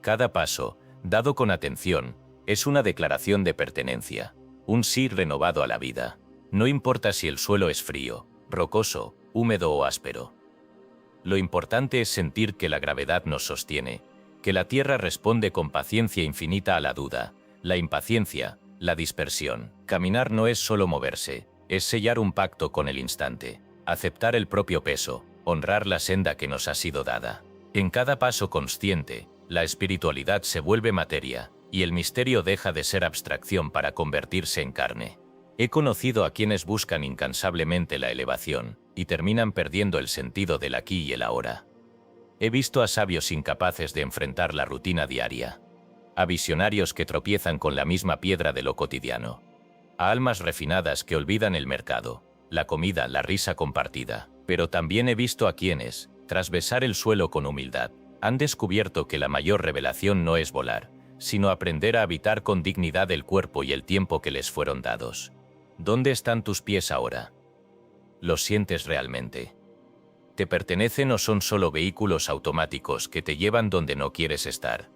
Cada paso, dado con atención, es una declaración de pertenencia, un sí renovado a la vida. No importa si el suelo es frío, rocoso, húmedo o áspero. Lo importante es sentir que la gravedad nos sostiene, que la tierra responde con paciencia infinita a la duda, la impaciencia, la dispersión. Caminar no es solo moverse, es sellar un pacto con el instante, aceptar el propio peso, honrar la senda que nos ha sido dada. En cada paso consciente, la espiritualidad se vuelve materia, y el misterio deja de ser abstracción para convertirse en carne. He conocido a quienes buscan incansablemente la elevación, y terminan perdiendo el sentido del aquí y el ahora. He visto a sabios incapaces de enfrentar la rutina diaria, a visionarios que tropiezan con la misma piedra de lo cotidiano, a almas refinadas que olvidan el mercado, la comida, la risa compartida. Pero también he visto a quienes, tras besar el suelo con humildad, han descubierto que la mayor revelación no es volar, sino aprender a habitar con dignidad el cuerpo y el tiempo que les fueron dados. ¿Dónde están tus pies ahora? ¿Los sientes realmente? ¿Te pertenecen o son solo vehículos automáticos que te llevan donde no quieres estar?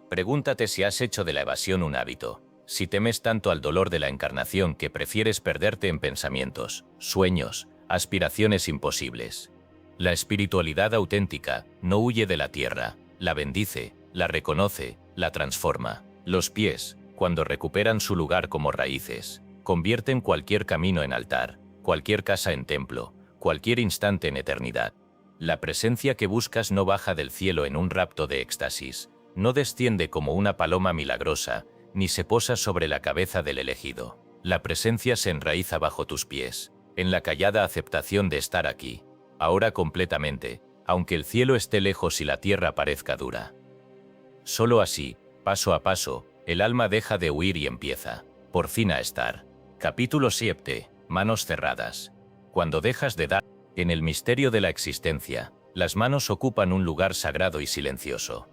Pregúntate si has hecho de la evasión un hábito, si temes tanto al dolor de la encarnación que prefieres perderte en pensamientos, sueños, aspiraciones imposibles. La espiritualidad auténtica no huye de la tierra, la bendice, la reconoce, la transforma. Los pies, cuando recuperan su lugar como raíces, convierten cualquier camino en altar, cualquier casa en templo, cualquier instante en eternidad. La presencia que buscas no baja del cielo en un rapto de éxtasis, no desciende como una paloma milagrosa, ni se posa sobre la cabeza del elegido. La presencia se enraiza bajo tus pies, en la callada aceptación de estar aquí, ahora completamente, aunque el cielo esté lejos y la tierra parezca dura. Solo así, paso a paso, el alma deja de huir y empieza, por fin, a estar. Capítulo 7. Manos cerradas. Cuando dejas de dar, en el misterio de la existencia, las manos ocupan un lugar sagrado y silencioso.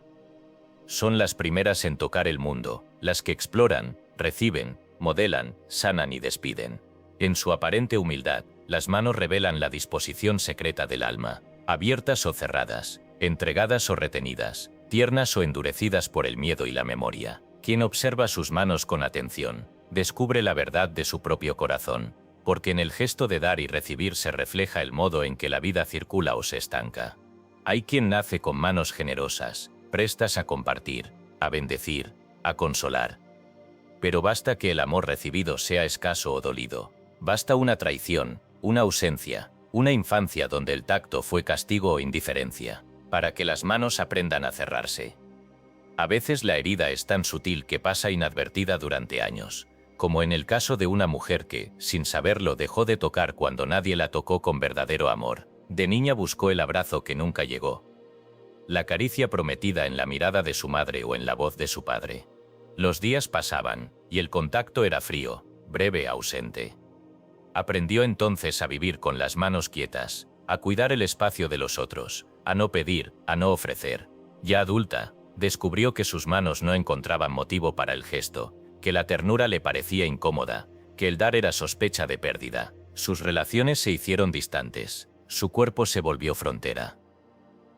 Son las primeras en tocar el mundo, las que exploran, reciben, modelan, sanan y despiden. En su aparente humildad, las manos revelan la disposición secreta del alma, abiertas o cerradas, entregadas o retenidas, tiernas o endurecidas por el miedo y la memoria. Quien observa sus manos con atención, descubre la verdad de su propio corazón, porque en el gesto de dar y recibir se refleja el modo en que la vida circula o se estanca. Hay quien nace con manos generosas, prestas a compartir, a bendecir, a consolar. Pero basta que el amor recibido sea escaso o dolido. Basta una traición, una ausencia, una infancia donde el tacto fue castigo o indiferencia, para que las manos aprendan a cerrarse. A veces la herida es tan sutil que pasa inadvertida durante años, como en el caso de una mujer que, sin saberlo, dejó de tocar cuando nadie la tocó con verdadero amor. De niña buscó el abrazo que nunca llegó, la caricia prometida en la mirada de su madre o en la voz de su padre. Los días pasaban, y el contacto era frío, breve, ausente. Aprendió entonces a vivir con las manos quietas, a cuidar el espacio de los otros, a no pedir, a no ofrecer. Ya adulta, descubrió que sus manos no encontraban motivo para el gesto, que la ternura le parecía incómoda, que el dar era sospecha de pérdida. Sus relaciones se hicieron distantes, su cuerpo se volvió frontera.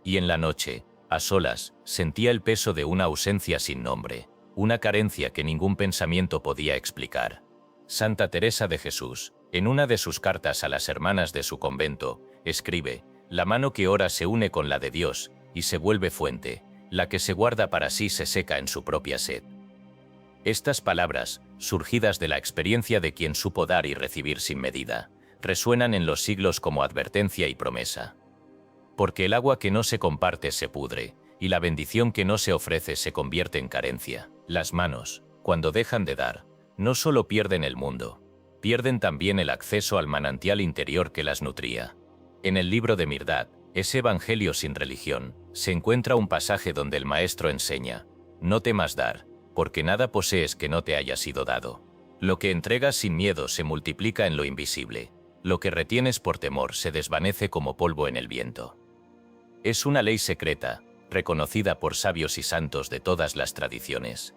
Y en la noche, a solas, sentía el peso de una ausencia sin nombre, una carencia que ningún pensamiento podía explicar. Santa Teresa de Jesús, en una de sus cartas a las hermanas de su convento, escribe: «La mano que ora se une con la de Dios, y se vuelve fuente, la que se guarda para sí se seca en su propia sed». Estas palabras, surgidas de la experiencia de quien supo dar y recibir sin medida, resuenan en los siglos como advertencia y promesa. Porque el agua que no se comparte se pudre, y la bendición que no se ofrece se convierte en carencia. Las manos, cuando dejan de dar, no solo pierden el mundo, pierden también el acceso al manantial interior que las nutría. En el libro de Mirdad, ese evangelio sin religión, se encuentra un pasaje donde el maestro enseña: «No temas dar, porque nada posees que no te haya sido dado. Lo que entregas sin miedo se multiplica en lo invisible. Lo que retienes por temor se desvanece como polvo en el viento». Es una ley secreta, reconocida por sabios y santos de todas las tradiciones.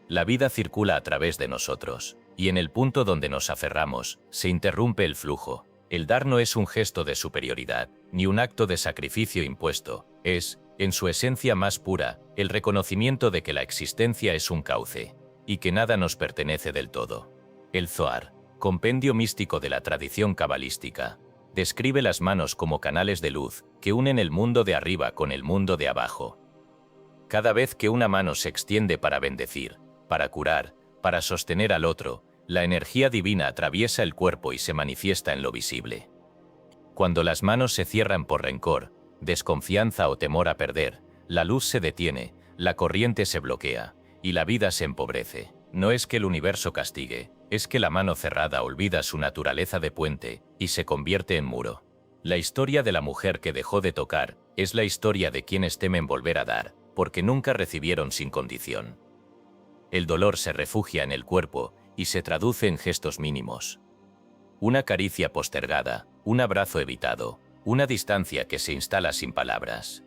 La vida circula a través de nosotros, y en el punto donde nos aferramos, se interrumpe el flujo. El dar no es un gesto de superioridad, ni un acto de sacrificio impuesto, es, en su esencia más pura, el reconocimiento de que la existencia es un cauce, y que nada nos pertenece del todo. El Zohar, compendio místico de la tradición cabalística, describe las manos como canales de luz que unen el mundo de arriba con el mundo de abajo. Cada vez que una mano se extiende para bendecir, para curar, para sostener al otro, la energía divina atraviesa el cuerpo y se manifiesta en lo visible. Cuando las manos se cierran por rencor, desconfianza o temor a perder, la luz se detiene, la corriente se bloquea, y la vida se empobrece. No es que el universo castigue, es que la mano cerrada olvida su naturaleza de puente y se convierte en muro. La historia de la mujer que dejó de tocar es la historia de quienes temen volver a dar, porque nunca recibieron sin condición. El dolor se refugia en el cuerpo y se traduce en gestos mínimos. Una caricia postergada, un abrazo evitado, una distancia que se instala sin palabras.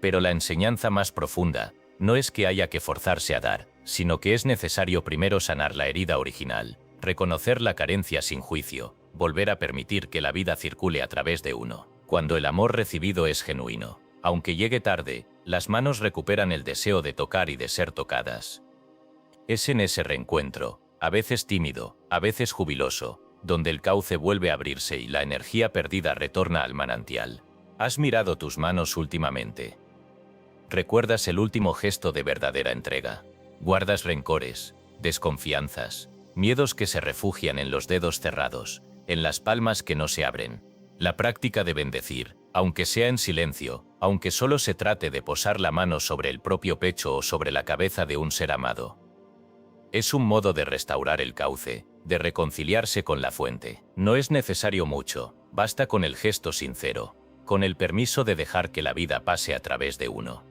Pero la enseñanza más profunda no es que haya que forzarse a dar, sino que es necesario primero sanar la herida original, reconocer la carencia sin juicio, volver a permitir que la vida circule a través de uno. Cuando el amor recibido es genuino, aunque llegue tarde, las manos recuperan el deseo de tocar y de ser tocadas. Es en ese reencuentro, a veces tímido, a veces jubiloso, donde el cauce vuelve a abrirse y la energía perdida retorna al manantial. ¿Has mirado tus manos últimamente? ¿Recuerdas el último gesto de verdadera entrega? ¿Guardas rencores, desconfianzas, miedos que se refugian en los dedos cerrados, en las palmas que no se abren? La práctica de bendecir, aunque sea en silencio, aunque solo se trate de posar la mano sobre el propio pecho o sobre la cabeza de un ser amado, es un modo de restaurar el cauce, de reconciliarse con la fuente. No es necesario mucho, basta con el gesto sincero, con el permiso de dejar que la vida pase a través de uno.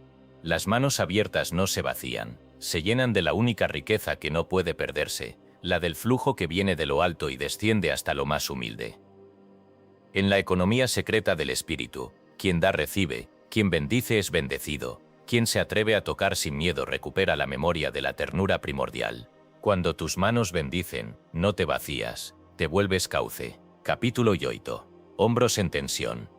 Las manos abiertas no se vacían, se llenan de la única riqueza que no puede perderse, la del flujo que viene de lo alto y desciende hasta lo más humilde. En la economía secreta del espíritu, quien da recibe, quien bendice es bendecido, quien se atreve a tocar sin miedo recupera la memoria de la ternura primordial. Cuando tus manos bendicen, no te vacías, te vuelves cauce. Capítulo 8. Hombros en tensión.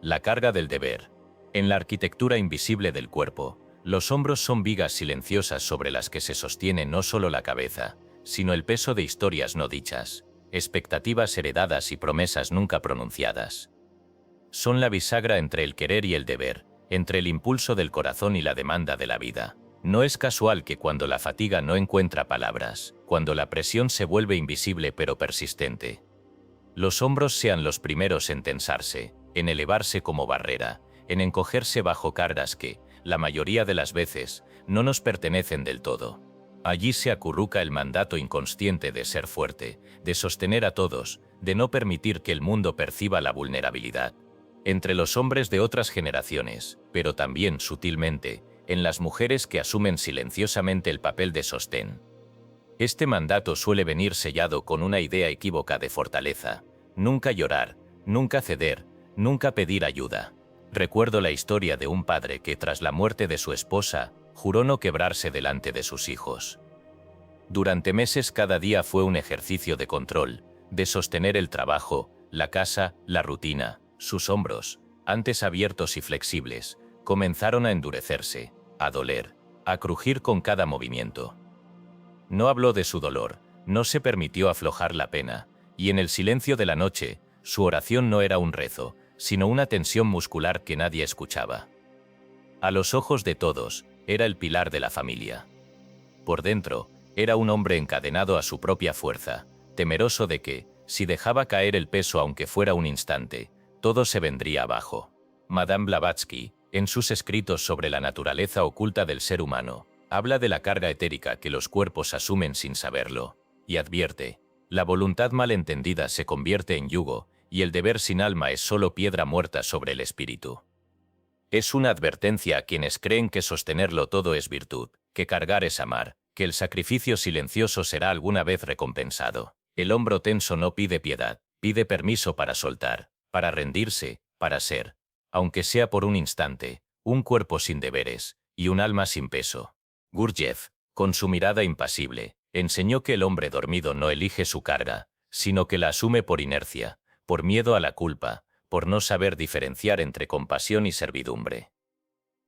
La carga del deber. En la arquitectura invisible del cuerpo, los hombros son vigas silenciosas sobre las que se sostiene no solo la cabeza, sino el peso de historias no dichas, expectativas heredadas y promesas nunca pronunciadas. Son la bisagra entre el querer y el deber, entre el impulso del corazón y la demanda de la vida. No es casual que cuando la fatiga no encuentra palabras, cuando la presión se vuelve invisible pero persistente, los hombros sean los primeros en tensarse, en elevarse como barrera, en encogerse bajo cargas que, la mayoría de las veces, no nos pertenecen del todo. Allí se acurruca el mandato inconsciente de ser fuerte, de sostener a todos, de no permitir que el mundo perciba la vulnerabilidad. Entre los hombres de otras generaciones, pero también sutilmente, en las mujeres que asumen silenciosamente el papel de sostén. Este mandato suele venir sellado con una idea equívoca de fortaleza: nunca llorar, nunca ceder, nunca pedir ayuda. Recuerdo la historia de un padre que tras la muerte de su esposa, juró no quebrarse delante de sus hijos. Durante meses cada día fue un ejercicio de control, de sostener el trabajo, la casa, la rutina. Sus hombros, antes abiertos y flexibles, comenzaron a endurecerse, a doler, a crujir con cada movimiento. No habló de su dolor, no se permitió aflojar la pena, y en el silencio de la noche, su oración no era un rezo, sino una tensión muscular que nadie escuchaba. A los ojos de todos, era el pilar de la familia. Por dentro, era un hombre encadenado a su propia fuerza, temeroso de que, si dejaba caer el peso aunque fuera un instante, todo se vendría abajo. Madame Blavatsky, en sus escritos sobre la naturaleza oculta del ser humano, habla de la carga etérica que los cuerpos asumen sin saberlo, y advierte: la voluntad malentendida se convierte en yugo, y el deber sin alma es solo piedra muerta sobre el espíritu. Es una advertencia a quienes creen que sostenerlo todo es virtud, que cargar es amar, que el sacrificio silencioso será alguna vez recompensado. El hombro tenso no pide piedad, pide permiso para soltar, para rendirse, para ser, aunque sea por un instante, un cuerpo sin deberes y un alma sin peso. Gurdjieff, con su mirada impasible, enseñó que el hombre dormido no elige su carga, sino que la asume por inercia, por miedo a la culpa, por no saber diferenciar entre compasión y servidumbre.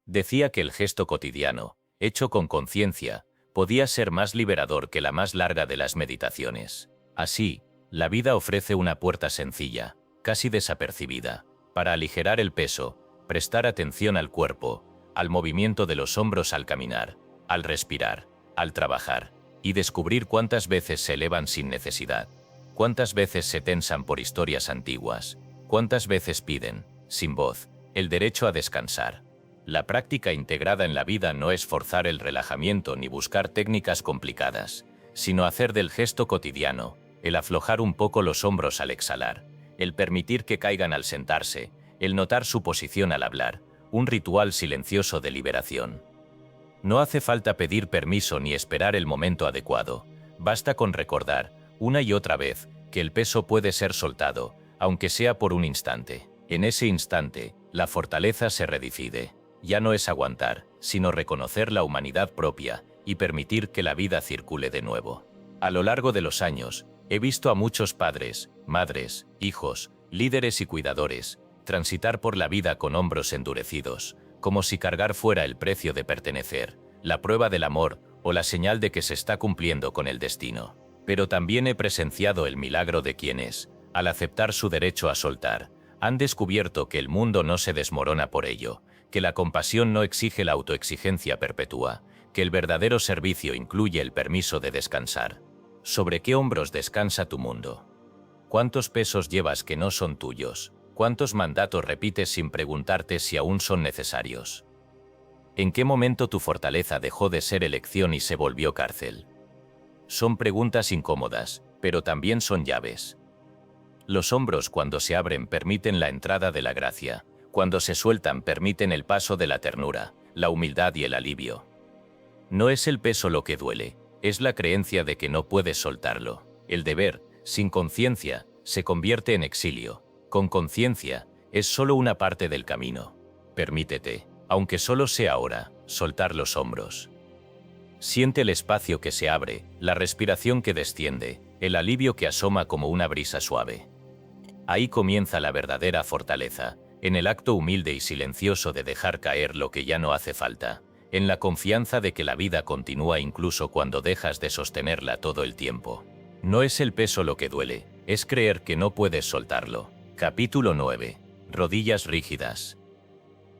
Decía que el gesto cotidiano, hecho con conciencia, podía ser más liberador que la más larga de las meditaciones. Así, la vida ofrece una puerta sencilla, casi desapercibida, para aligerar el peso, prestar atención al cuerpo, al movimiento de los hombros al caminar, al respirar, al trabajar, y descubrir cuántas veces se elevan sin necesidad, cuántas veces se tensan por historias antiguas, cuántas veces piden, sin voz, el derecho a descansar. La práctica integrada en la vida no es forzar el relajamiento ni buscar técnicas complicadas, sino hacer del gesto cotidiano, el aflojar un poco los hombros al exhalar, el permitir que caigan al sentarse, el notar su posición al hablar, un ritual silencioso de liberación. No hace falta pedir permiso ni esperar el momento adecuado, basta con recordar, una y otra vez, que el peso puede ser soltado, aunque sea por un instante. En ese instante, la fortaleza se redefine. Ya no es aguantar, sino reconocer la humanidad propia y permitir que la vida circule de nuevo. A lo largo de los años, he visto a muchos padres, madres, hijos, líderes y cuidadores, transitar por la vida con hombros endurecidos, como si cargar fuera el precio de pertenecer, la prueba del amor o la señal de que se está cumpliendo con el destino. Pero también he presenciado el milagro de quienes, al aceptar su derecho a soltar, han descubierto que el mundo no se desmorona por ello, que la compasión no exige la autoexigencia perpetua, que el verdadero servicio incluye el permiso de descansar. ¿Sobre qué hombros descansa tu mundo? ¿Cuántos pesos llevas que no son tuyos? ¿Cuántos mandatos repites sin preguntarte si aún son necesarios? ¿En qué momento tu fortaleza dejó de ser elección y se volvió cárcel? Son preguntas incómodas, pero también son llaves. Los hombros cuando se abren permiten la entrada de la gracia, cuando se sueltan permiten el paso de la ternura, la humildad y el alivio. No es el peso lo que duele, es la creencia de que no puedes soltarlo. El deber, sin conciencia, se convierte en exilio. Con conciencia, es solo una parte del camino. Permítete, aunque solo sea ahora, soltar los hombros. Siente el espacio que se abre, la respiración que desciende, el alivio que asoma como una brisa suave. Ahí comienza la verdadera fortaleza, en el acto humilde y silencioso de dejar caer lo que ya no hace falta, en la confianza de que la vida continúa incluso cuando dejas de sostenerla todo el tiempo. No es el peso lo que duele, es creer que no puedes soltarlo. Capítulo 9. Rodillas rígidas.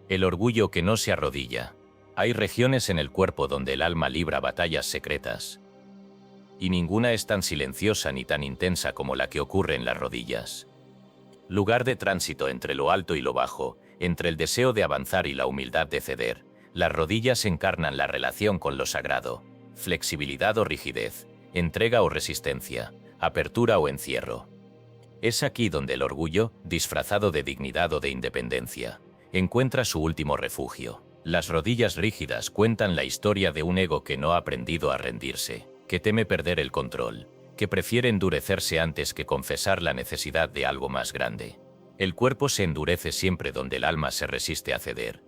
El orgullo que no se arrodilla. Hay regiones en el cuerpo donde el alma libra batallas secretas. Y ninguna es tan silenciosa ni tan intensa como la que ocurre en las rodillas. Lugar de tránsito entre lo alto y lo bajo, entre el deseo de avanzar y la humildad de ceder, las rodillas encarnan la relación con lo sagrado, flexibilidad o rigidez, entrega o resistencia, apertura o encierro. Es aquí donde el orgullo, disfrazado de dignidad o de independencia, encuentra su último refugio. Las rodillas rígidas cuentan la historia de un ego que no ha aprendido a rendirse, que teme perder el control, que prefiere endurecerse antes que confesar la necesidad de algo más grande. El cuerpo se endurece siempre donde el alma se resiste a ceder.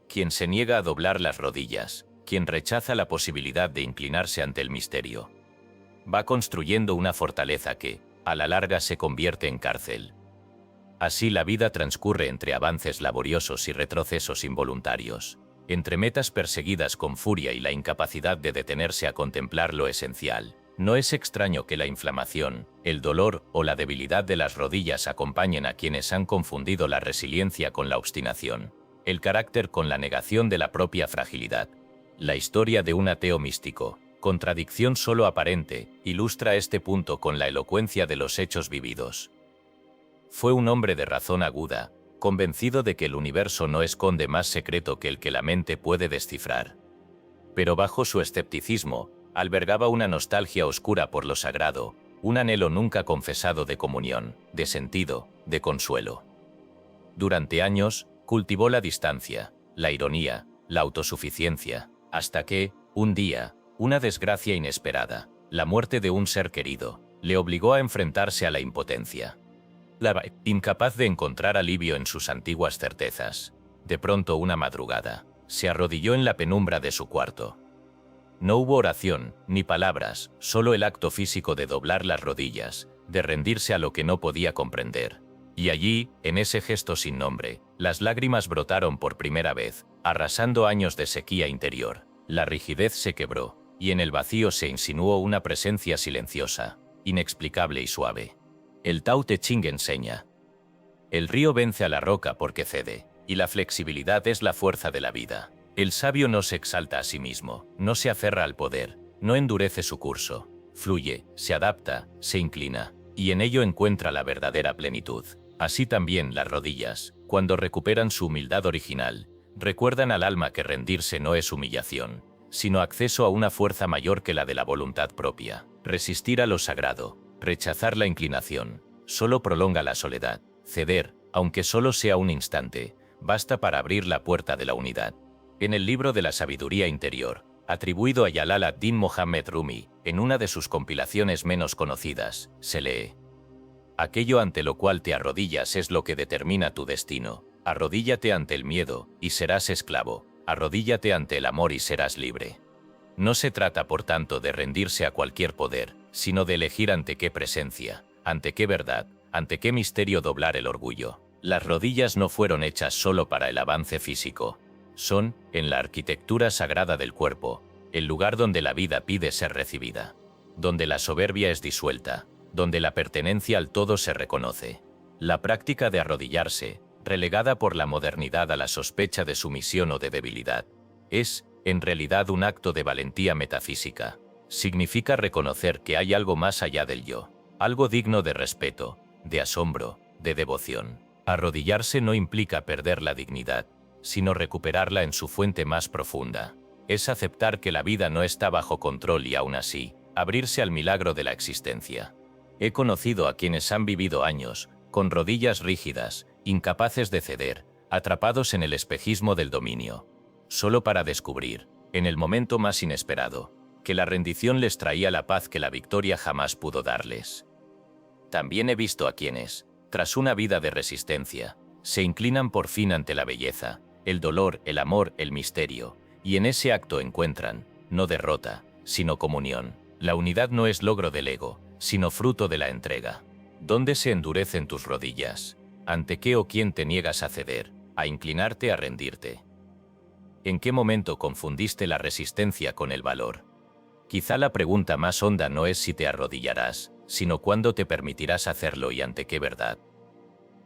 Quien se niega a doblar las rodillas, quien rechaza la posibilidad de inclinarse ante el misterio, va construyendo una fortaleza que, a la larga, se convierte en cárcel. Así la vida transcurre entre avances laboriosos y retrocesos involuntarios, entre metas perseguidas con furia y la incapacidad de detenerse a contemplar lo esencial. No es extraño que la inflamación, el dolor o la debilidad de las rodillas acompañen a quienes han confundido la resiliencia con la obstinación, el carácter con la negación de la propia fragilidad. La historia de un ateo místico, contradicción solo aparente, ilustra este punto con la elocuencia de los hechos vividos. Fue un hombre de razón aguda, convencido de que el universo no esconde más secreto que el que la mente puede descifrar. Pero bajo su escepticismo, albergaba una nostalgia oscura por lo sagrado, un anhelo nunca confesado de comunión, de sentido, de consuelo. Durante años, cultivó la distancia, la ironía, la autosuficiencia, hasta que, un día, una desgracia inesperada, la muerte de un ser querido, le obligó a enfrentarse a la impotencia. Incapaz de encontrar alivio en sus antiguas certezas, de pronto una madrugada, se arrodilló en la penumbra de su cuarto. No hubo oración, ni palabras, solo el acto físico de doblar las rodillas, de rendirse a lo que no podía comprender. Y allí, en ese gesto sin nombre, las lágrimas brotaron por primera vez, arrasando años de sequía interior. La rigidez se quebró, y en el vacío se insinuó una presencia silenciosa, inexplicable y suave. El Tao Te Ching enseña: el río vence a la roca porque cede, y la flexibilidad es la fuerza de la vida. El sabio no se exalta a sí mismo, no se aferra al poder, no endurece su curso, fluye, se adapta, se inclina, y en ello encuentra la verdadera plenitud. Así también las rodillas, cuando recuperan su humildad original, recuerdan al alma que rendirse no es humillación, sino acceso a una fuerza mayor que la de la voluntad propia. Resistir a lo sagrado, rechazar la inclinación, solo prolonga la soledad. Ceder, aunque solo sea un instante, basta para abrir la puerta de la unidad. En el libro de la sabiduría interior, atribuido a Jalal ad-Din Mohammed Rumi, en una de sus compilaciones menos conocidas, se lee: aquello ante lo cual te arrodillas es lo que determina tu destino. Arrodíllate ante el miedo, y serás esclavo. Arrodíllate ante el amor y serás libre. No se trata, por tanto, de rendirse a cualquier poder, sino de elegir ante qué presencia, ante qué verdad, ante qué misterio doblar el orgullo. Las rodillas no fueron hechas solo para el avance físico. Son, en la arquitectura sagrada del cuerpo, el lugar donde la vida pide ser recibida, donde la soberbia es disuelta, donde la pertenencia al todo se reconoce. La práctica de arrodillarse, relegada por la modernidad a la sospecha de sumisión o de debilidad, es, en realidad, un acto de valentía metafísica. Significa reconocer que hay algo más allá del yo, algo digno de respeto, de asombro, de devoción. Arrodillarse no implica perder la dignidad, sino recuperarla en su fuente más profunda. Es aceptar que la vida no está bajo control y aún así, abrirse al milagro de la existencia. He conocido a quienes han vivido años, con rodillas rígidas, incapaces de ceder, atrapados en el espejismo del dominio, solo para descubrir, en el momento más inesperado, que la rendición les traía la paz que la victoria jamás pudo darles. También he visto a quienes, tras una vida de resistencia, se inclinan por fin ante la belleza, el dolor, el amor, el misterio, y en ese acto encuentran, no derrota, sino comunión. La unidad no es logro del ego, sino fruto de la entrega. ¿Dónde se endurecen tus rodillas? ¿Ante qué o quién te niegas a ceder, a inclinarte, a rendirte? ¿En qué momento confundiste la resistencia con el valor? Quizá la pregunta más honda no es si te arrodillarás, sino cuándo te permitirás hacerlo y ante qué verdad.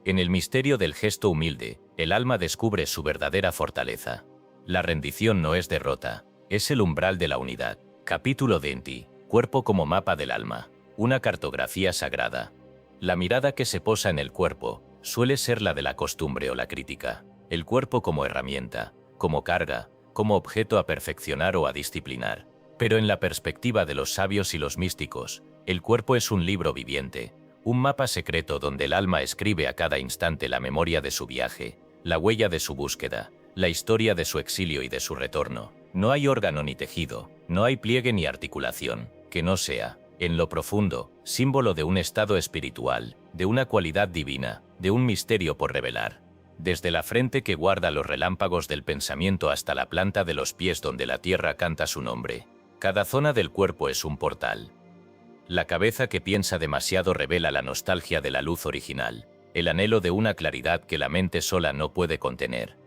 En el misterio del gesto humilde, el alma descubre su verdadera fortaleza. La rendición no es derrota, es el umbral de la unidad. Capítulo de En ti, cuerpo como mapa del alma, una cartografía sagrada. La mirada que se posa en el cuerpo suele ser la de la costumbre o la crítica. El cuerpo como herramienta, como carga, como objeto a perfeccionar o a disciplinar. Pero en la perspectiva de los sabios y los místicos, el cuerpo es un libro viviente, un mapa secreto donde el alma escribe a cada instante la memoria de su viaje, la huella de su búsqueda, la historia de su exilio y de su retorno. No hay órgano ni tejido, no hay pliegue ni articulación, que no sea, en lo profundo, símbolo de un estado espiritual, de una cualidad divina, de un misterio por revelar. Desde la frente que guarda los relámpagos del pensamiento hasta la planta de los pies donde la tierra canta su nombre. Cada zona del cuerpo es un portal. La cabeza que piensa demasiado revela la nostalgia de la luz original, el anhelo de una claridad que la mente sola no puede contener.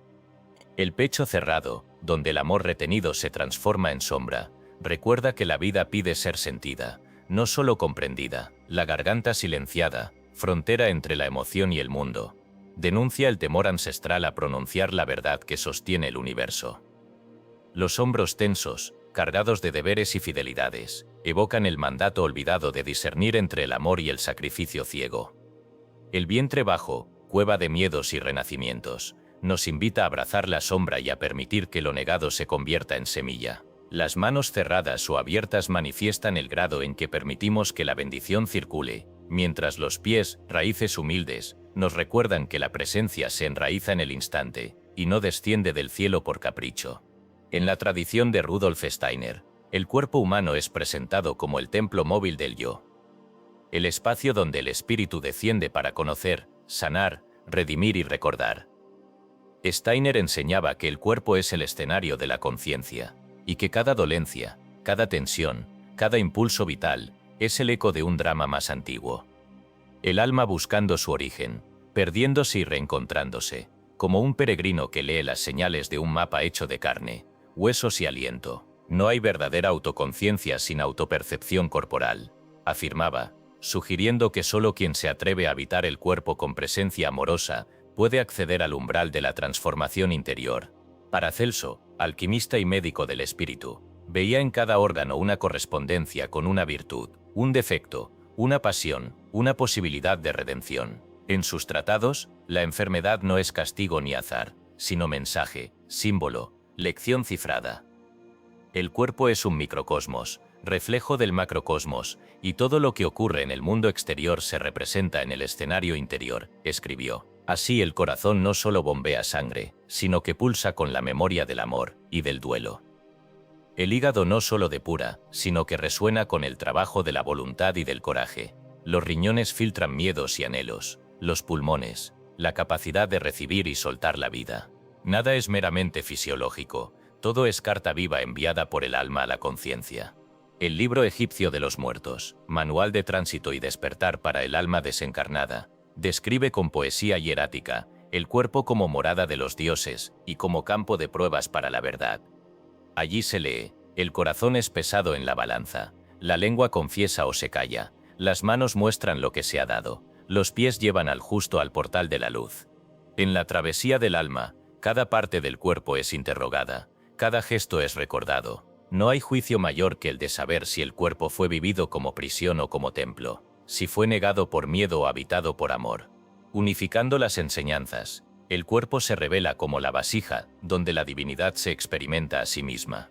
El pecho cerrado, donde el amor retenido se transforma en sombra, recuerda que la vida pide ser sentida, no solo comprendida. La garganta silenciada, frontera entre la emoción y el mundo, denuncia el temor ancestral a pronunciar la verdad que sostiene el universo. Los hombros tensos, cargados de deberes y fidelidades, evocan el mandato olvidado de discernir entre el amor y el sacrificio ciego. El vientre bajo, cueva de miedos y renacimientos, nos invita a abrazar la sombra y a permitir que lo negado se convierta en semilla. Las manos cerradas o abiertas manifiestan el grado en que permitimos que la bendición circule, mientras los pies, raíces humildes, nos recuerdan que la presencia se enraiza en el instante, y no desciende del cielo por capricho. En la tradición de Rudolf Steiner, el cuerpo humano es presentado como el templo móvil del yo. El espacio donde el espíritu desciende para conocer, sanar, redimir y recordar. Steiner enseñaba que el cuerpo es el escenario de la conciencia, y que cada dolencia, cada tensión, cada impulso vital, es el eco de un drama más antiguo. El alma buscando su origen, perdiéndose y reencontrándose, como un peregrino que lee las señales de un mapa hecho de carne, huesos y aliento. No hay verdadera autoconciencia sin autopercepción corporal, afirmaba, sugiriendo que solo quien se atreve a habitar el cuerpo con presencia amorosa puede acceder al umbral de la transformación interior. Paracelso, alquimista y médico del espíritu, veía en cada órgano una correspondencia con una virtud, un defecto, una pasión, una posibilidad de redención. En sus tratados, la enfermedad no es castigo ni azar, sino mensaje, símbolo, lección cifrada. El cuerpo es un microcosmos, reflejo del macrocosmos, y todo lo que ocurre en el mundo exterior se representa en el escenario interior, escribió. Así el corazón no solo bombea sangre, sino que pulsa con la memoria del amor y del duelo. El hígado no solo depura, sino que resuena con el trabajo de la voluntad y del coraje. Los riñones filtran miedos y anhelos, los pulmones, la capacidad de recibir y soltar la vida. Nada es meramente fisiológico, todo es carta viva enviada por el alma a la conciencia. El libro egipcio de los muertos, manual de tránsito y despertar para el alma desencarnada, describe con poesía hierática el cuerpo como morada de los dioses y como campo de pruebas para la verdad. Allí se lee, el corazón es pesado en la balanza, la lengua confiesa o se calla, las manos muestran lo que se ha dado, los pies llevan al justo al portal de la luz. En la travesía del alma, cada parte del cuerpo es interrogada, cada gesto es recordado. No hay juicio mayor que el de saber si el cuerpo fue vivido como prisión o como templo, si fue negado por miedo o habitado por amor. Unificando las enseñanzas, el cuerpo se revela como la vasija donde la divinidad se experimenta a sí misma.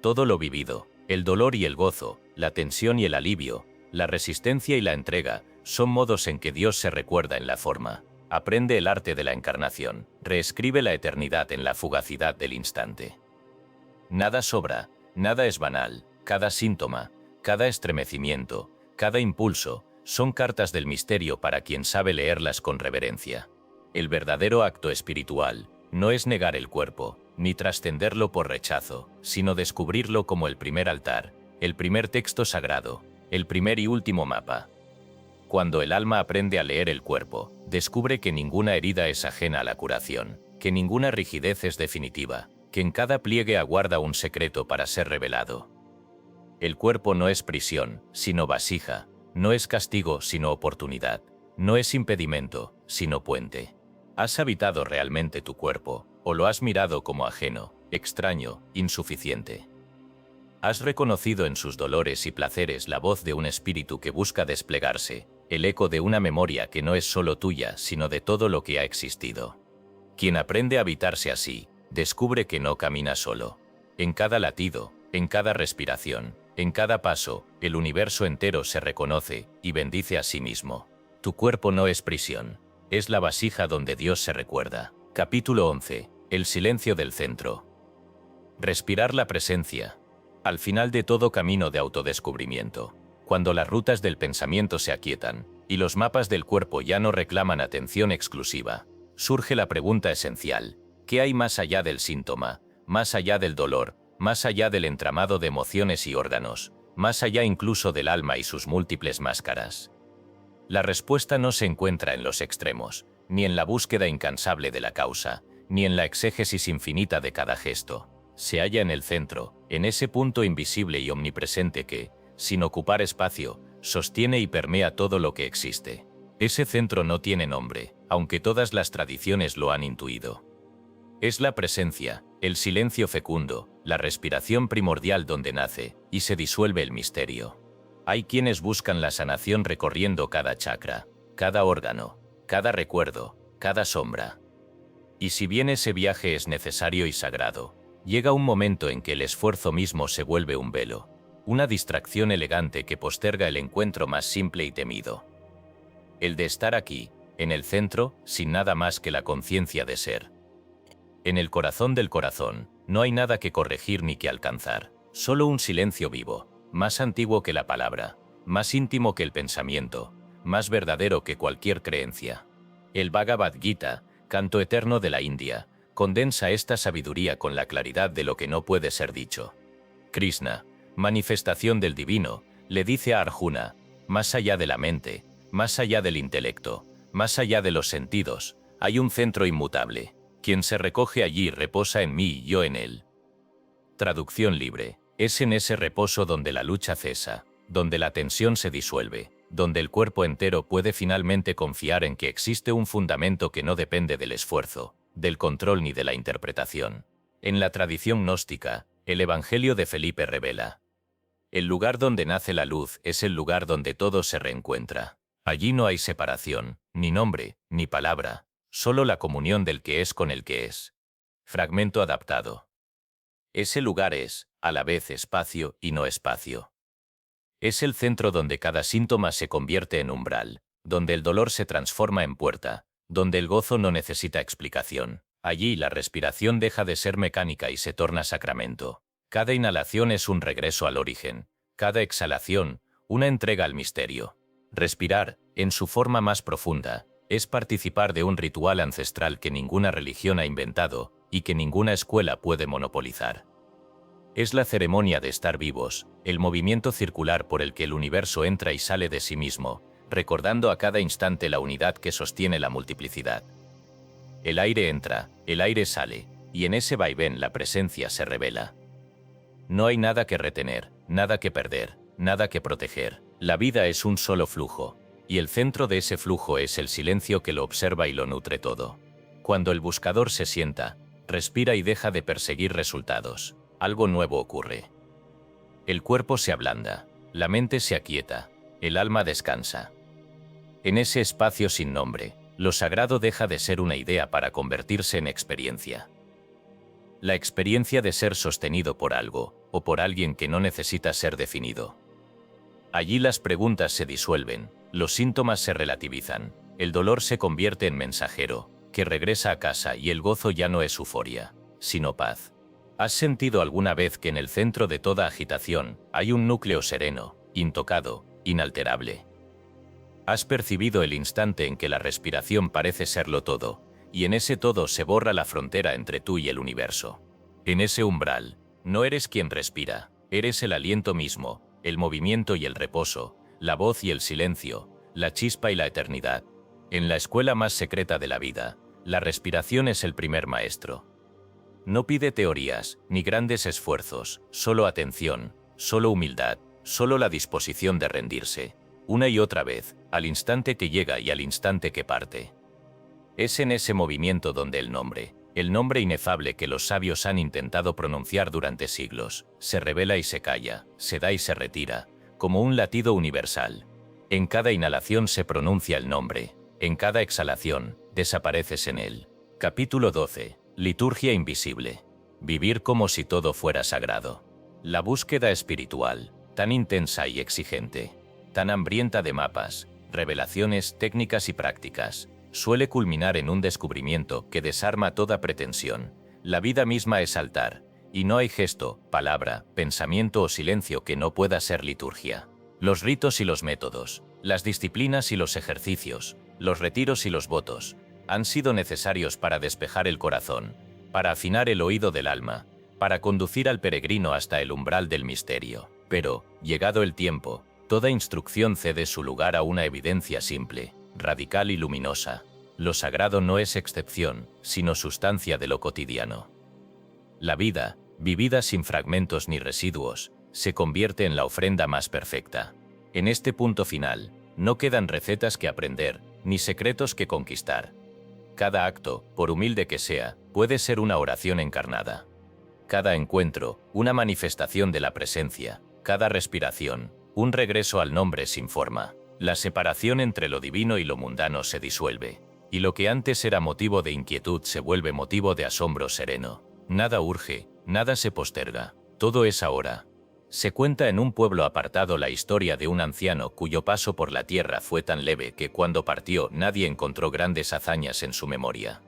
Todo lo vivido, el dolor y el gozo, la tensión y el alivio, la resistencia y la entrega, son modos en que Dios se recuerda en la forma. Aprende el arte de la encarnación, reescribe la eternidad en la fugacidad del instante. Nada sobra, nada es banal, cada síntoma, cada estremecimiento, cada impulso, son cartas del misterio para quien sabe leerlas con reverencia. El verdadero acto espiritual no es negar el cuerpo, ni trascenderlo por rechazo, sino descubrirlo como el primer altar, el primer texto sagrado, el primer y último mapa. Cuando el alma aprende a leer el cuerpo, descubre que ninguna herida es ajena a la curación, que ninguna rigidez es definitiva, que en cada pliegue aguarda un secreto para ser revelado. El cuerpo no es prisión, sino vasija, no es castigo, sino oportunidad, no es impedimento, sino puente. ¿Has habitado realmente tu cuerpo, o lo has mirado como ajeno, extraño, insuficiente? ¿Has reconocido en sus dolores y placeres la voz de un espíritu que busca desplegarse, el eco de una memoria que no es solo tuya, sino de todo lo que ha existido? Quien aprende a habitarse así, descubre que no camina solo. En cada latido, en cada respiración, en cada paso, el universo entero se reconoce y bendice a sí mismo. Tu cuerpo no es prisión, es la vasija donde Dios se recuerda. Capítulo 11. El silencio del centro. Respirar la presencia. Al final de todo camino de autodescubrimiento, cuando las rutas del pensamiento se aquietan y los mapas del cuerpo ya no reclaman atención exclusiva, surge la pregunta esencial: ¿qué hay más allá del síntoma, más allá del dolor, más allá del entramado de emociones y órganos, más allá incluso del alma y sus múltiples máscaras? La respuesta no se encuentra en los extremos, ni en la búsqueda incansable de la causa, ni en la exégesis infinita de cada gesto. Se halla en el centro, en ese punto invisible y omnipresente que, sin ocupar espacio, sostiene y permea todo lo que existe. Ese centro no tiene nombre, aunque todas las tradiciones lo han intuido. Es la presencia, el silencio fecundo, la respiración primordial donde nace y se disuelve el misterio. Hay quienes buscan la sanación recorriendo cada chakra, cada órgano, cada recuerdo, cada sombra. Y si bien ese viaje es necesario y sagrado, llega un momento en que el esfuerzo mismo se vuelve un velo, una distracción elegante que posterga el encuentro más simple y temido. El de estar aquí, en el centro, sin nada más que la conciencia de ser. En el corazón del corazón, no hay nada que corregir ni que alcanzar, solo un silencio vivo, más antiguo que la palabra, más íntimo que el pensamiento, más verdadero que cualquier creencia. El Bhagavad Gita, canto eterno de la India, condensa esta sabiduría con la claridad de lo que no puede ser dicho. Krishna, manifestación del divino, le dice a Arjuna: más allá de la mente, más allá del intelecto, más allá de los sentidos, hay un centro inmutable. Quien se recoge allí reposa en mí y yo en él. Traducción libre. Es en ese reposo donde la lucha cesa, donde la tensión se disuelve, donde el cuerpo entero puede finalmente confiar en que existe un fundamento que no depende del esfuerzo, del control ni de la interpretación. En la tradición gnóstica, el Evangelio de Felipe revela: el lugar donde nace la luz es el lugar donde todo se reencuentra. Allí no hay separación, ni nombre, ni palabra, solo la comunión del que es con el que es. Fragmento adaptado. Ese lugar es, a la vez, espacio y no espacio. Es el centro donde cada síntoma se convierte en umbral, donde el dolor se transforma en puerta, donde el gozo no necesita explicación. Allí la respiración deja de ser mecánica y se torna sacramento. Cada inhalación es un regreso al origen, cada exhalación, una entrega al misterio. Respirar, en su forma más profunda, es participar de un ritual ancestral que ninguna religión ha inventado y que ninguna escuela puede monopolizar. Es la ceremonia de estar vivos, el movimiento circular por el que el universo entra y sale de sí mismo, recordando a cada instante la unidad que sostiene la multiplicidad. El aire entra, el aire sale, y en ese vaivén la presencia se revela. No hay nada que retener, nada que perder, nada que proteger. La vida es un solo flujo, y el centro de ese flujo es el silencio que lo observa y lo nutre todo. Cuando el buscador se sienta, respira y deja de perseguir resultados, algo nuevo ocurre. El cuerpo se ablanda, la mente se aquieta, el alma descansa. En ese espacio sin nombre, lo sagrado deja de ser una idea para convertirse en experiencia. La experiencia de ser sostenido por algo, o por alguien que no necesita ser definido. Allí las preguntas se disuelven, los síntomas se relativizan, el dolor se convierte en mensajero, que regresa a casa y el gozo ya no es euforia, sino paz. ¿Has sentido alguna vez que en el centro de toda agitación hay un núcleo sereno, intocado, inalterable? ¿Has percibido el instante en que la respiración parece serlo todo, y en ese todo se borra la frontera entre tú y el universo? En ese umbral, no eres quien respira, eres el aliento mismo, el movimiento y el reposo, la voz y el silencio, la chispa y la eternidad. En la escuela más secreta de la vida, la respiración es el primer maestro. No pide teorías, ni grandes esfuerzos, solo atención, solo humildad, solo la disposición de rendirse, una y otra vez, al instante que llega y al instante que parte. Es en ese movimiento donde el nombre inefable que los sabios han intentado pronunciar durante siglos, se revela y se calla, se da y se retira, como un latido universal. En cada inhalación se pronuncia el nombre, en cada exhalación, desapareces en él. Capítulo 12. Liturgia invisible. Vivir como si todo fuera sagrado. La búsqueda espiritual, tan intensa y exigente, tan hambrienta de mapas, revelaciones, técnicas y prácticas, suele culminar en un descubrimiento que desarma toda pretensión. La vida misma es altar, y no hay gesto, palabra, pensamiento o silencio que no pueda ser liturgia. Los ritos y los métodos, las disciplinas y los ejercicios, los retiros y los votos, han sido necesarios para despejar el corazón, para afinar el oído del alma, para conducir al peregrino hasta el umbral del misterio. Pero, llegado el tiempo, toda instrucción cede su lugar a una evidencia simple, radical y luminosa. Lo sagrado no es excepción, sino sustancia de lo cotidiano. La vida, vivida sin fragmentos ni residuos, se convierte en la ofrenda más perfecta. En este punto final, no quedan recetas que aprender, ni secretos que conquistar. Cada acto, por humilde que sea, puede ser una oración encarnada. Cada encuentro, una manifestación de la presencia. Cada respiración, un regreso al nombre sin forma. La separación entre lo divino y lo mundano se disuelve, y lo que antes era motivo de inquietud se vuelve motivo de asombro sereno. Nada urge, nada se posterga, todo es ahora. Se cuenta en un pueblo apartado la historia de un anciano cuyo paso por la tierra fue tan leve que cuando partió nadie encontró grandes hazañas en su memoria.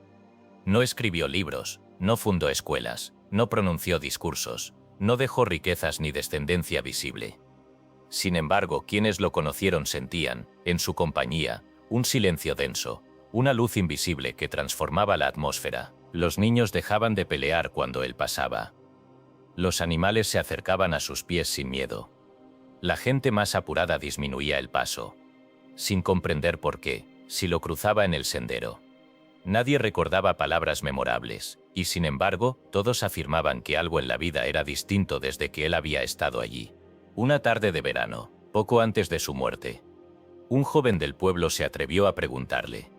No escribió libros, no fundó escuelas, no pronunció discursos, no dejó riquezas ni descendencia visible. Sin embargo, quienes lo conocieron sentían, en su compañía, un silencio denso, una luz invisible que transformaba la atmósfera. Los niños dejaban de pelear cuando él pasaba. Los animales se acercaban a sus pies sin miedo. La gente más apurada disminuía el paso, sin comprender por qué, si lo cruzaba en el sendero. Nadie recordaba palabras memorables, y sin embargo, todos afirmaban que algo en la vida era distinto desde que él había estado allí. Una tarde de verano, poco antes de su muerte, un joven del pueblo se atrevió a preguntarle: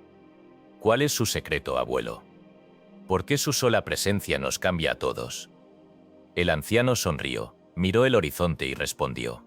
¿cuál es su secreto, abuelo? ¿Por qué su sola presencia nos cambia a todos? El anciano sonrió, miró el horizonte y respondió: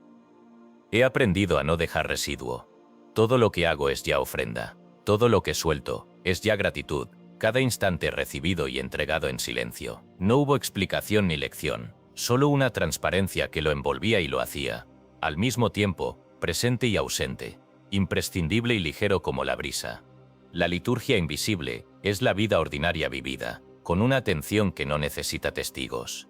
he aprendido a no dejar residuo. Todo lo que hago es ya ofrenda. Todo lo que suelto es ya gratitud, cada instante recibido y entregado en silencio. No hubo explicación ni lección, solo una transparencia que lo envolvía y lo hacía, al mismo tiempo, presente y ausente, imprescindible y ligero como la brisa. La liturgia invisible es la vida ordinaria vivida, con una atención que no necesita testigos.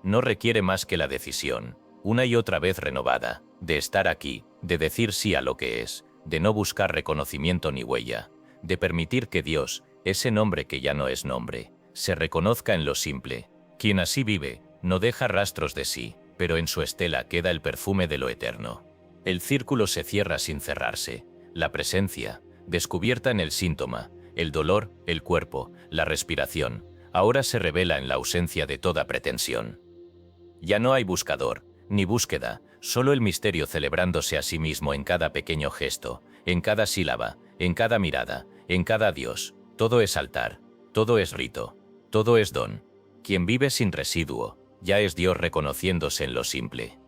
No requiere más que la decisión, una y otra vez renovada, de estar aquí, de decir sí a lo que es, de no buscar reconocimiento ni huella, de permitir que Dios, ese nombre que ya no es nombre, se reconozca en lo simple. Quien así vive, no deja rastros de sí, pero en su estela queda el perfume de lo eterno. El círculo se cierra sin cerrarse. La presencia, descubierta en el síntoma, el dolor, el cuerpo, la respiración, ahora se revela en la ausencia de toda pretensión. Ya no hay buscador, ni búsqueda, solo el misterio celebrándose a sí mismo en cada pequeño gesto, en cada sílaba, en cada mirada, en cada adiós. Todo es altar, todo es rito, todo es don. Quien vive sin residuo, ya es Dios reconociéndose en lo simple.